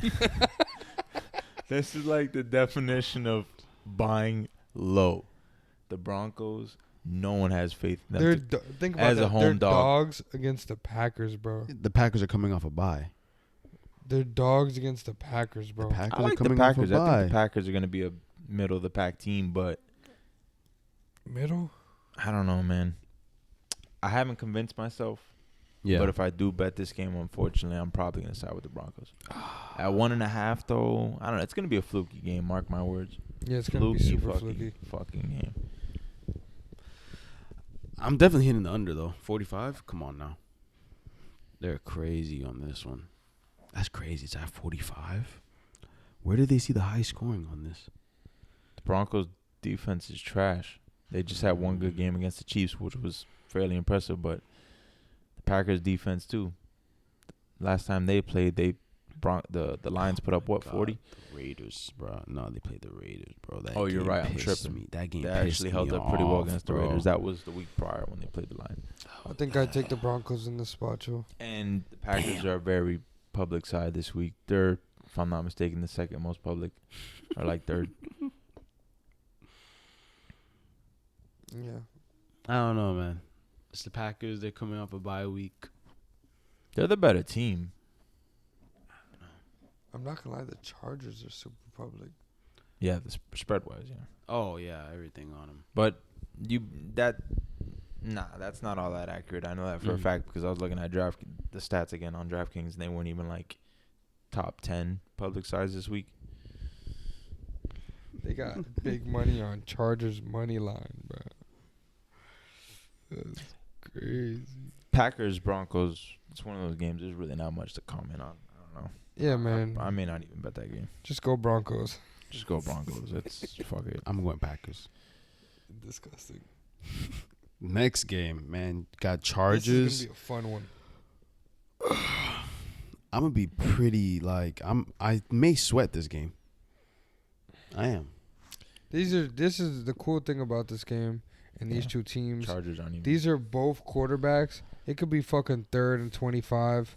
This is like the definition of buying low. The Broncos. No one has faith in them. They're to- think about as a that. home They're dog. dogs against the Packers, bro. The Packers are coming off a bye. They're dogs against the Packers, bro. The Packers I like are the coming Packers. off a I bye. think the Packers are going to be a middle of the pack team, but Middle. I don't know, man. I haven't convinced myself. Yeah. But if I do bet this game, unfortunately, I'm probably going to side with the Broncos. At 1.5, though, I don't know. It's going to be a fluky game. Mark my words. Yeah, it's gonna be super fucking, fluky. fucking game. I'm definitely hitting the under though. 45. Come on now. They're crazy on this one. That's crazy. It's at 45. Where did they see the high scoring on this? The Broncos defense is trash. They just had one good game against the Chiefs, which was fairly impressive, but the Packers defense too. Last time they played, the Lions put up what, 40? The Raiders, bro. No, they played the Raiders, bro. That you're game right. I'm pissed tripping. me. That game They pissed actually me held up pretty well off, against the bro. Raiders. That was the week prior when they played the Lions. I think I'd take the Broncos in this spot, Joe. And the Packers are very public side this week. They're, if I'm not mistaken, the second most public, or like third. Yeah. I don't know, man. It's the Packers. They're coming off a bye week. They're the better team. I'm not gonna lie, the Chargers are super public. Yeah, the spread wise, yeah. Oh yeah, everything on them. But that's not all that accurate. I know that for a fact because I was looking at the stats again on DraftKings, and they weren't even like top 10 public sides this week. They got big money on Chargers money line, bro. That's crazy. Packers, Broncos, it's one of those games. There's really not much to comment on. I don't know. Yeah, man. I may not even bet that game. Just go Broncos. Just go Broncos. It's fuck it. I'm going Packers. Disgusting. Next game, man. Got This Chargers. is gonna be a fun one. I'm gonna be pretty I may sweat this game. I am. This is the cool thing about this game and these two teams. Chargers aren't even. These are both quarterbacks. It could be fucking 3rd and 25,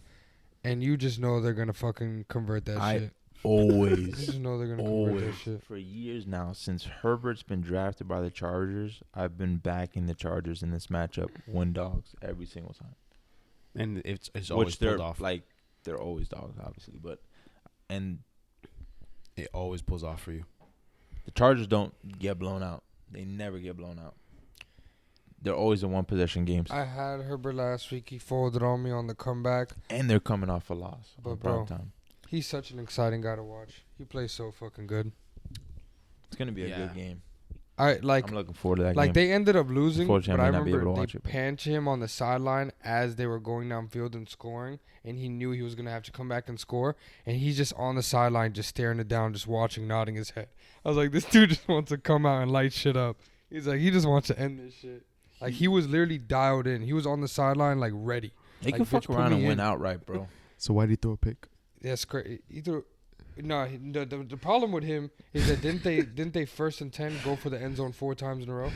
and you just know they're gonna fucking convert that shit. Always. You just know they're gonna convert that shit. For years now, since Herbert's been drafted by the Chargers, I've been backing the Chargers in this matchup. Win dogs every single time. And it's always pulled off. Like they're always dogs, obviously, but It always pulls off for you. the Chargers don't get blown out. They never get blown out. They're always in one possession games, I had Herbert last week. He folded on me on the comeback. and they're coming off a loss. But, on bro, prime time. He's such an exciting guy to watch. He plays so fucking good. It's gonna be a good game. I'm looking forward to that like game. they ended up losing, but Unfortunately, I I may not be able remember to watch they it, but- panned him on the sideline as they were going downfield and scoring, and he knew he was gonna have to come back and score, and he's just on the sideline, just staring it down, just watching, nodding his head. I was like, this dude just wants to come out and light shit up. He's like, he just wants to end this shit. Like he was literally dialed in. He was on the sideline, like ready. They like, can fuck bitch, put around me and win in. outright, bro. So why did he throw a pick? That's great. The problem with him is that didn't they 1st and 10 go for the end zone 4 times in a row?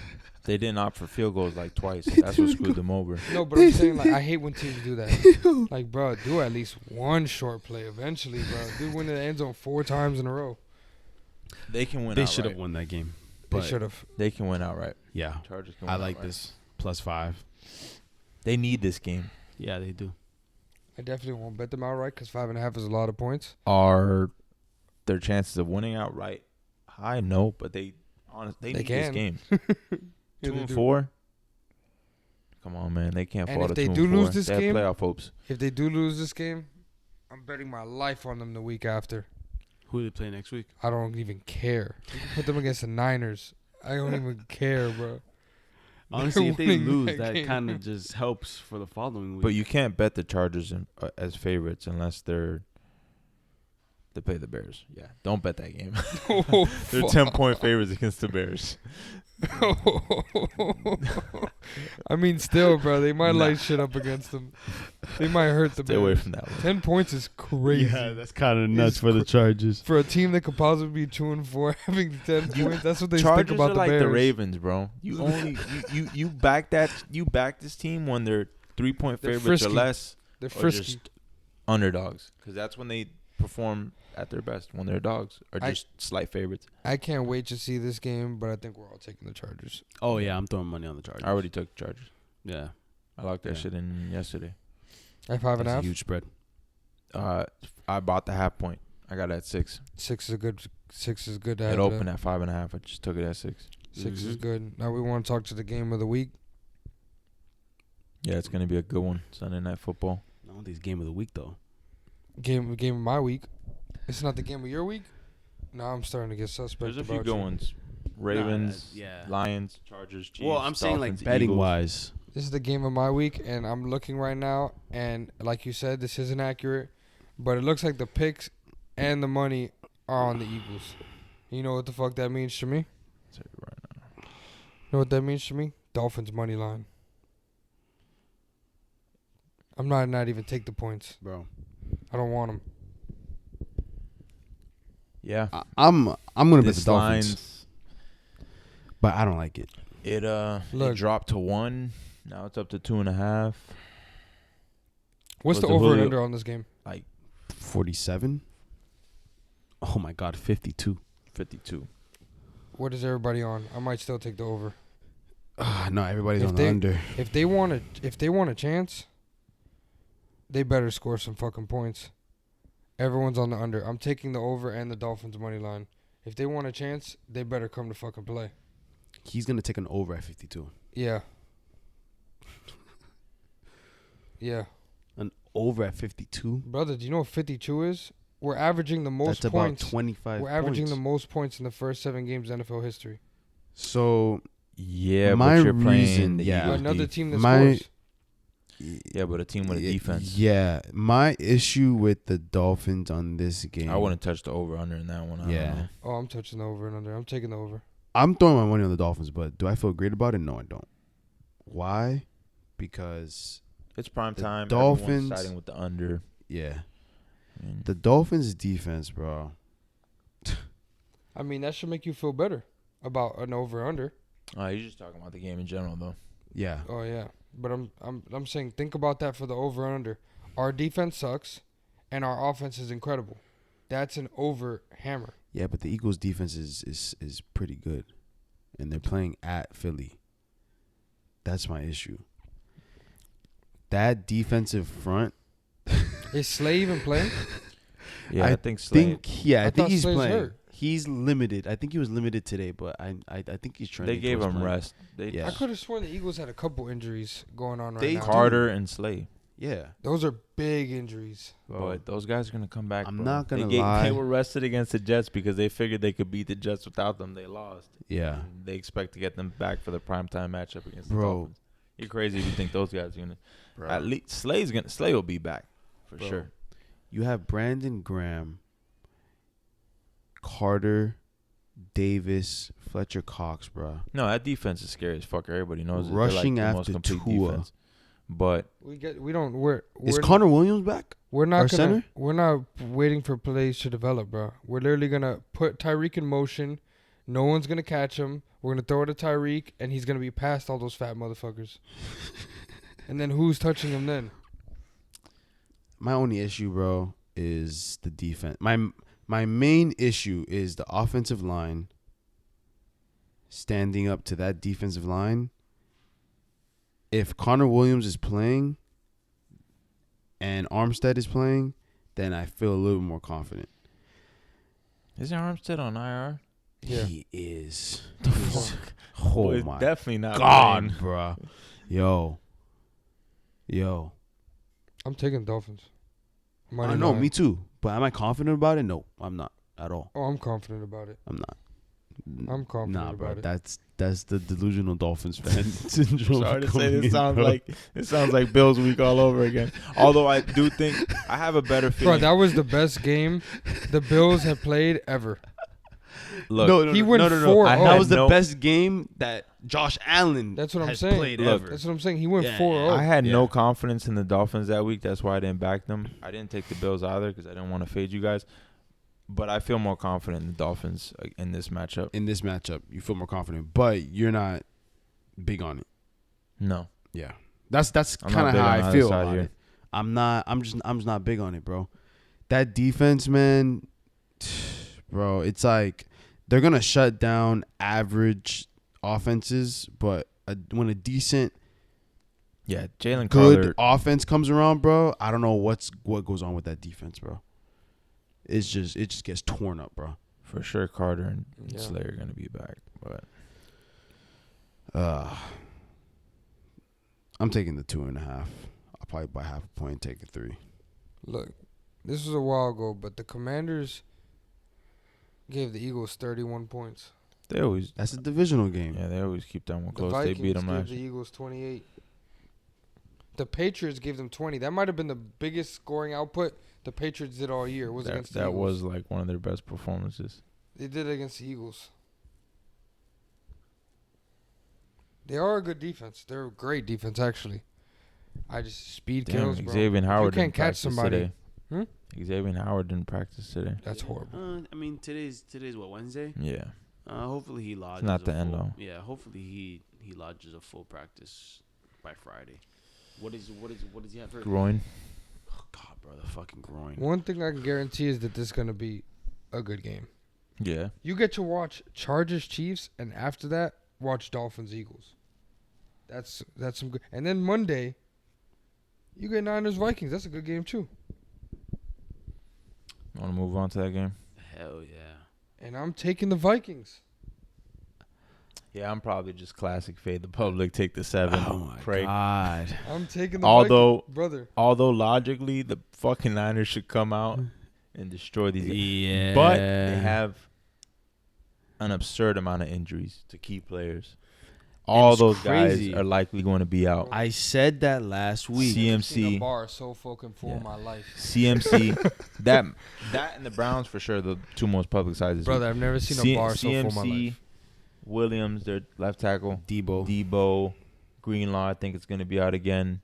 They didn't opt for field goals like twice. That's what screwed them over. No, but I'm saying like I hate when teams do that. Like, bro, do at least one short play eventually, bro. Dude went to the end zone 4 times in a row. They can win They outright. should have won that game. They But should have. They can win outright. yeah, Chargers can win I like outright. this +5. They need this game. Yeah, they do. I definitely won't bet them outright because 5.5 is a lot of points. Are their chances of winning outright high? No, but they need this can. game. Yeah, 2 they and do. 4. Come on, man. They can't And fall if to they 2 do and 4. lose this They have game- playoff hopes. If they do lose this game, I'm betting my life on them the week after. Who do they play next week? I don't even care. You can put them against the Niners. I don't even care, bro. Honestly, if they winning lose, that that game. kind of just helps for the following week. But you can't bet the Chargers as favorites unless they play the Bears. Yeah, don't bet that game. Oh, They're fuck. 10-point favorites against the Bears. I mean, still, bro, they might light shit up against them. They might hurt the Stay away Bears. from that one. 10 points is crazy. yeah, that's kind of nuts It's for the Chargers. For a team that could possibly be 2 and 4, having 10 points, that's what they Chargers think about are the like Bears. the Ravens, bro. You only you back this team when they're 3-point They're favorites or frisky. less, They're or frisky. just underdogs, because that's when they perform at their best, when they're dogs or just slight favorites. I can't wait to see this game, but I think we're all taking the Chargers. Oh yeah, I'm throwing money on the Chargers. I already took Chargers. Yeah, I locked that Yeah. shit in yesterday. At that's a 5.5, huge spread. I bought the half point. I got it at 6. 6 is good. 6 is good to It have. opened at 5.5. I just took it at 6. 6 is Mhm. good. Now we want to talk to the game of the week. Yeah, it's gonna be a good one. Sunday Night Football. I don't think it's game of the week though. Game of my week. It's not the game of your week. Now I'm starting to get suspect. There's a few about good you. ones. Ravens, yeah. Lions, Chargers, Chiefs. Well, I'm saying Dolphins, like betting Eagles. wise. This is the game of my week, and I'm looking right now, and like you said, this isn't accurate, but it looks like the picks and the money are on the Eagles. You know what the fuck that means to me? I'll tell you right now. You know what that means to me? Dolphins money line. I'm not even take the points, Bro. I don't want them. Yeah. I'm gonna bet the This Dolphins, line's but I don't like it. it Look. dropped to 1. Now it's up to 2.5. What's the Was the over and Julio- under on this game? 47. Oh my God, 52. 52. What is everybody on? I might still take the over. No, everybody's If on the under. If they want a chance, they better score some fucking points. Everyone's on the under. I'm taking the over and the Dolphins money line. If they want a chance, they better come to fucking play. He's gonna take an over at 52. Yeah. Yeah. An over at 52. Brother, do you know what 52 is? We're averaging the most That's points. about 25. We're averaging points. the most points in the first 7 games in NFL history. So Yeah, My but you're playing reason- the yeah. Eagles Another D. team that my- scores. Yeah, but a team with a defense. Yeah, my issue with the Dolphins on this game. I wouldn't touch the over under in that one. I Yeah. don't know. Oh, I'm touching the over and under. I'm taking the over. I'm throwing my money on the Dolphins, but do I feel great about it? No, I don't. Why? Because It's prime The time. Dolphins- Everyone's siding with the under. yeah, I mean, the Dolphins defense, bro. I mean, that should make you feel better about an over under. you're just talking about the game in general, though. Yeah, Oh yeah, but I'm saying think about that for the over and under. Our defense sucks, and our offense is incredible. That's an over hammer. yeah, but the Eagles defense is pretty good, and they're playing at Philly. That's my issue. That defensive front. Is Slay even playing? Yeah, I I think Slade. I thought think he's Slade's playing. hurt. He's limited. I think he was limited today, but I think he's trying. They gave him rest. They Yeah. I could have sworn the Eagles had a couple injuries going on right They now. do. Carter and Slade. Yeah, Those are big injuries. But those guys are gonna come back. I'm bro. not gonna They lie. were rested against the Jets because they figured they could beat the Jets without them. They lost. yeah, And they expect to get them back for the primetime matchup against the Bro. Dolphins. You're crazy if you think those guys are gonna. bro. At least Slade will be back for Bro. sure. You have Brandon Graham, Carter, Davis, Fletcher Cox, bro. No, that defense is scary as fuck. Everybody knows it. Rushing They're like the after most complete Tua. defense. But Is Connor Williams back? we're our not gonna center? we're not waiting for plays to develop, bro. We're literally gonna put Tyreek in motion. No one's gonna catch him. We're gonna throw it to Tyreek, and he's gonna be past all those fat motherfuckers. And then who's touching him then? My only issue, bro, is the defense. My main issue is the offensive line standing up to that defensive line. If Connor Williams is playing and Armstead is playing, then I feel a little more confident. isn't Armstead on IR? Yeah. He is. Fuck. Oh Boy, my definitely not. God, playing. bro. Yo. I'm taking Dolphins. I know, me too. But am I confident about it? No, I'm not at all. Oh, I'm confident about it. I'm not. I'm confident Nah, bro. about it. That's the delusional Dolphins fan syndrome. Sorry to say, coming this in, sounds bro. like Bills week all over again. Although I do think I have a better Bro, feeling. that was the best game the Bills have played ever. Look, He went no. 4-0. I That had was the no- best game that Josh Allen That's what I'm has saying. played Look, ever. That's what I'm saying. He went Yeah, 4-0. I had Yeah. no confidence in the Dolphins that week. That's why I didn't back them. I didn't take the Bills either because I didn't want to fade you guys. But I feel more confident in the Dolphins in this matchup. In this matchup, you feel more confident, but you're not big on it. No. Yeah, that's I'm kind not of big how on I either feel side about here. it. I'm just not big on it, bro. That defense, man, bro. It's like they're gonna shut down average offenses, but when a decent, Yeah, Jalen good Carter. offense comes around, bro, I don't know what goes on with that defense, bro. It just gets torn up, bro. For sure, Carter and Yeah. Slayer are going to be back. But I'm taking the 2.5. I'll probably buy half a point and take a 3. Look, this was a while ago, but the Commanders gave the Eagles 31 points. That's a divisional game. Yeah, they always keep that one The close. Vikings They beat them gave last the year. Eagles 28. The Patriots gave them 20. That might have been the biggest scoring output the Patriots did all year. Was against the That Eagles. was like one of their best performances. They did it against the Eagles. They are a good defense. They're a great defense, actually. I just speed kills, bro. Xavier If Howard you can't didn't catch practice somebody. today. Xavier Howard didn't practice today. That's horrible. I mean, today's what, Wednesday? Yeah. Hopefully he lodges. not the end, though. Yeah, hopefully he lodges a full practice by Friday. What does he have? Groin. Oh God, bro, the fucking groin. One thing I can guarantee is that this is gonna be a good game. Yeah. You get to watch Chargers Chiefs, and after that, watch Dolphins Eagles. That's some good. And then Monday, you get Niners Vikings. That's a good game too. Want to move on to that game? Hell yeah. And I'm taking the Vikings. Yeah, I'm probably just classic fade the public, take the 7. Oh my pray. God. I'm taking the Although- Vikings, brother. Although logically, the fucking Niners should come out and destroy these. Yeah. But they have an absurd amount of injuries to key players. All It's those crazy. guys are likely going to be out. I said that last week. CMC. I've seen a bar so fucking full Yeah. in my life. CMC, that and the Browns for sure, the two most publicized. Brother, I've never seen a bar so full in my life. Williams, their left tackle. Debo. Greenlaw, I think it's going to be out again.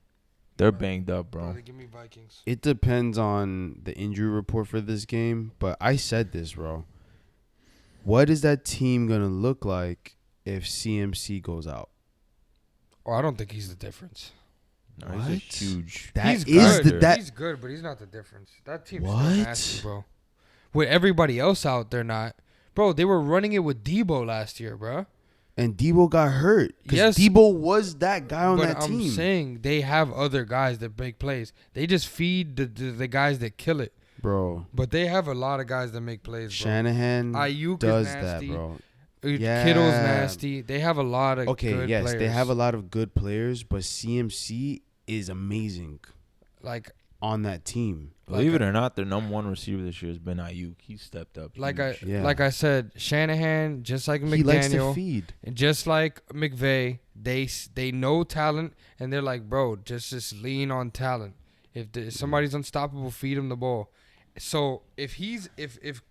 They're banged up, bro. Brother, give me Vikings. It depends on the injury report for this game, but I said this, bro. What is that team gonna look like if CMC goes out? Oh, I don't think he's the difference. No, he's a What? huge. That He's is good. that. He's good, but he's not the difference. That team's What? still nasty, bro. With everybody else out there, not. Bro, they were running it with Debo last year, bro. And Debo got hurt. Because Yes. Debo was that guy on But that I'm team. saying they have other guys that make plays. They just feed the guys that kill it. Bro, But they have a lot of guys that make plays, bro. Shanahan Ayuk does is that, nasty. bro. Kittle's nasty. They have a lot of Okay, good yes, players. they have a lot of good players, but CMC is amazing like on that team. Believe it or not, their number one receiver this year has been Ayuk. He stepped up. huge. Yeah. like I said, Shanahan, just like He likes to McDaniel, feed. and just like McVay, they know talent, and they're like, bro, just lean on talent. If somebody's unstoppable, feed him the ball. So if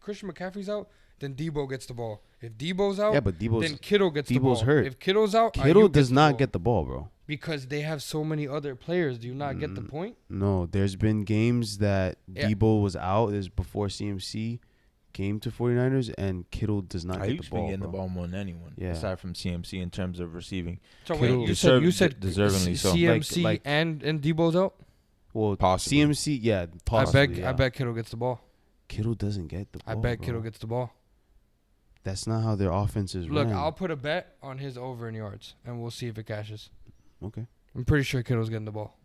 Christian McCaffrey's out, then Debo gets the ball. If Debo's out, Yeah, but then Kittle gets the ball. Debo's hurt. If Kittle's out, Kittle Ayuk gets does the not ball. get the ball, bro. Because they have so many other players. Do you not get the point? No, there's been games that Yeah. Debo was out. This before CMC came to 49ers, and Kittle does not get Ayuk's the been ball, getting the bro. ball more than anyone, Yeah. aside from CMC in terms of receiving. So Kittle- wait, Deserve- you said deservingly so. CMC Like- and Debo's out. Well, Possibly. CMC, yeah, possibly. I bet Kittle gets the ball. Kittle doesn't get the ball. I bet bro. Kittle gets the ball. That's not how their offense is Look, run. I'll put a bet on his over in yards, and we'll see if it cashes. Okay. I'm pretty sure Kittle's getting the ball.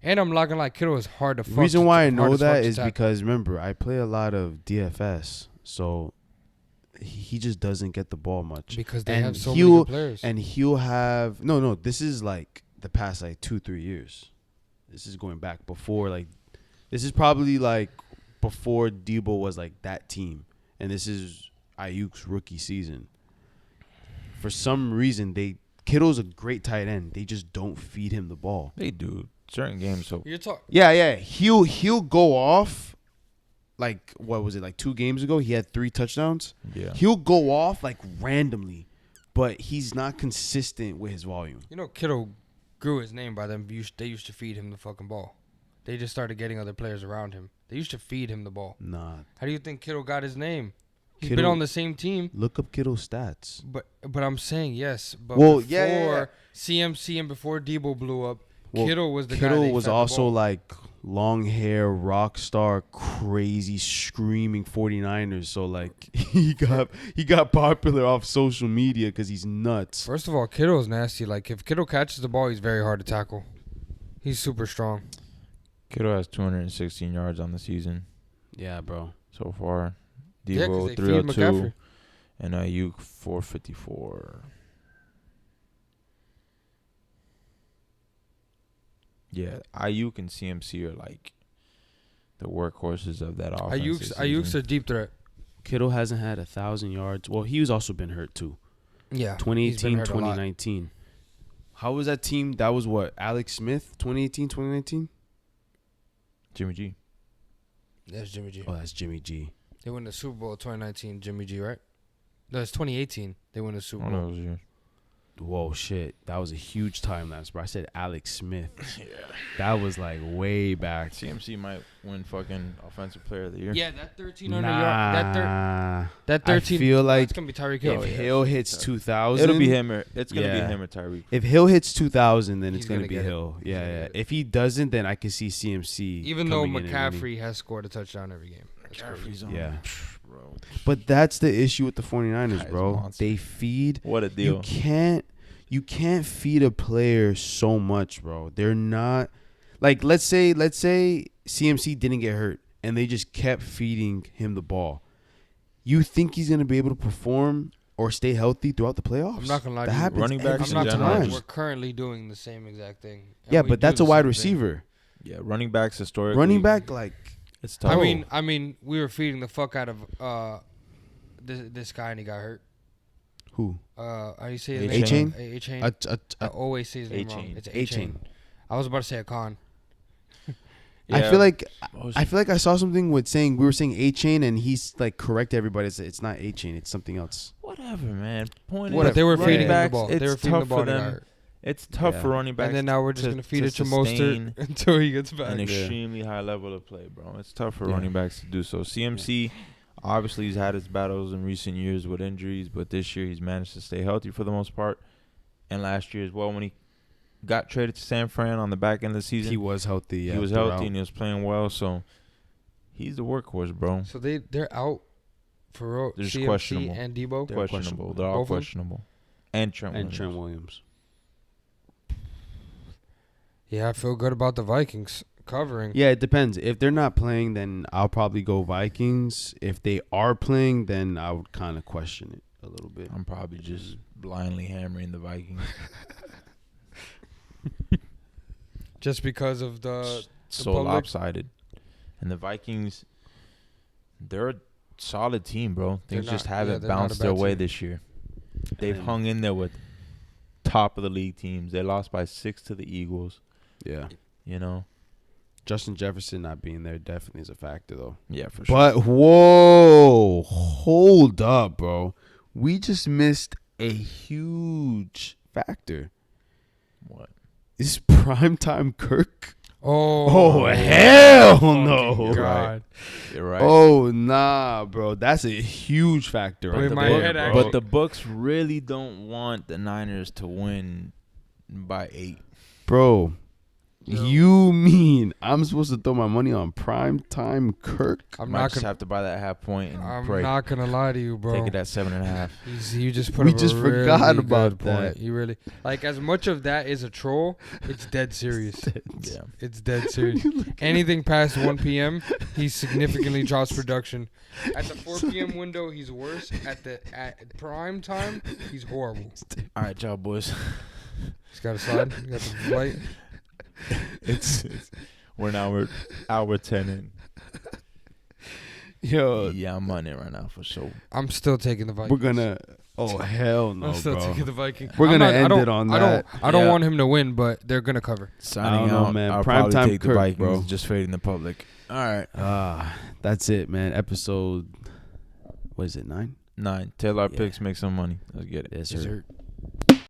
And I'm not gonna lie, Kittle is hard to The fuck. reason why I hard know as fuck that to is tackle. because remember I play a lot of DFS, so he just doesn't get the ball much. because they and have so many he'll- good players. And he'll have no. This is like the past like 2-3 years. This is going back before like this is probably like before Debo was like that team, and this is Ayuk's rookie season. For some reason, Kittle's a great tight end. They just don't feed him the ball. They do certain games. So You're talking. Yeah. He'll go off. Like what was it? Like 2 games ago, he had 3 touchdowns. yeah, He'll go off like randomly, but he's not consistent with his volume. You know, Kittle grew his name by them. They used to feed him the fucking ball. They just started getting other players around him. They used to feed him the ball. Nah. How do you think Kittle got his name? He's Kittle- been on the same team. Look up Kittle's stats. But I'm saying yes. But Well, before yeah. CMC and before Debo blew up, Well, Kittle was the guy. Kittle they was fed the also ball. like long hair, rock star, crazy, screaming 49ers. So like he got popular off social media because he's nuts. First of all, Kittle's nasty. Like if Kittle catches the ball, he's very hard to tackle. He's super strong. Kittle has 216 yards on the season Yeah, bro. so far. Yeah, 'cause Debo they feed 302 McCaffrey. and Ayuk 454. Yeah, Ayuk and CMC are like the workhorses of that offense. Ayuk's a deep threat. Kittle hasn't had 1,000 yards. Well, he's also been hurt too. Yeah. 2018, 2019. How was that team? That was what? Alex Smith, 2018, 2019? Jimmy G. That's Jimmy G. Oh, that's Jimmy G. They won the Super Bowl 2019, Jimmy G, right? No, it's 2018. They won the Super Bowl. Yeah. Whoa, shit. That was a huge time lapse, bro. I said Alex Smith. Yeah. That was like way back. CMC might win fucking Offensive Player of the Year. Yeah, that 1,300 yard. That 13. I feel like it's gonna be Tyreek Hill. if Hill hits 2,000, It'll be him. It's gonna be him or Tyreek. If Hill hits 2,000, then it's He's gonna gonna be get it. Hill. He's Yeah, gonna yeah. get it. If he doesn't, then I can see CMC. Even though coming in and winning. McCaffrey has scored a touchdown every game. That's McCaffrey's crazy. on. Yeah. Bro. But that's the issue with the 49ers, Guy's bro. a monster. They feed. What a deal. You can't feed a player so much, bro. They're not like let's say CMC didn't get hurt and they just kept feeding him the ball. You think he's gonna be able to perform or stay healthy throughout the playoffs? I'm not gonna lie that to you. happens Running every backs I'm in not single gonna lie. general. We're currently doing the same exact thing. And Yeah, we but do that's the a wide same thing. receiver. Yeah, running backs historically. Running back, like It's tough. I mean, we were feeding the fuck out of this guy and he got hurt. who? How do you say his A-Chain? name? A-Chain. A, I always say his name wrong. A-Chain. It's A-Chain. A-Chain. I was about to say a con. I feel like Oh, I feel like I saw something with saying we were saying A-Chain and he's like correct everybody. It's not A-Chain. It's something else. Whatever, man. Point But is, they were running feeding him the backs, ball. It's They were feeding tough the ball for to them. got hurt. It's tough Yeah. for running backs. And then now we're just to- gonna feed to it to sustain Mostert until he gets back. an extremely high level of play, bro. It's tough for Yeah. running backs to do so. CMC, obviously, he's had his battles in recent years with injuries, but this year he's managed to stay healthy for the most part. And last year as well, when he got traded to San Fran on the back end of the season, He was healthy. Yeah, he was throughout. healthy and he was playing well. So he's the workhorse, bro. So they're out for real. They're just CMC questionable. and Debo. They're questionable. questionable. They're all Both of them? questionable. And Trent And Williams. Trent Williams. Yeah, I feel good about the Vikings covering. Yeah, it depends. If they're not playing, then I'll probably go Vikings. If they are playing, then I would kind of question it a little bit. I'm probably just blindly hammering the Vikings. Just because of the So public- lopsided. And the Vikings, they're a solid team, bro. Things They're just not- yeah, haven't they're not a bounced their bad way team. this year. They've And- hung in there with top of the league teams. They lost by 6 to the Eagles, Yeah. you know? Justin Jefferson not being there definitely is a factor, though. Yeah, for sure. But, whoa, hold up, bro. We just missed a huge factor. What? Is primetime Kirk? Oh, Hell fucking no. God. You're right. Oh, nah, bro. That's a huge factor. But Wait, the my book- head but actually- the books really don't want the Niners to win by 8. Bro, No. you mean I'm supposed to throw my money on primetime Kirk? I'm Might not just gonna. have to buy that half point and I'm pray. not gonna lie to you, bro. Take it at 7.5. You just put. We up a just really forgot good about point. that. You really like as much of that is a troll. It's dead serious. Yeah. It's dead serious. Anything past 1 p.m., he significantly drops production. At the 4 p.m. window, he's worse. At prime time, he's horrible. All right, y'all boys. He's got a slide. He got the flight. it's we're now hour 10 in. Yo, Yeah, I'm on it right now for sure. I'm still taking the Vikings. we're gonna. Oh hell no, I'm still bro. taking the Vikings. We're I'm gonna not- I end don't- it on I that. don't Yeah. want him to win, but they're gonna cover. Signing know, out, man. I'll Prime probably time take Kirk, the Vikings, bro. just fading the public. All right. That's it, man. Episode. What is it? 9? 9. Tail our Yeah. picks, make some money. Let's get it. Yes, Yes, sir. sir.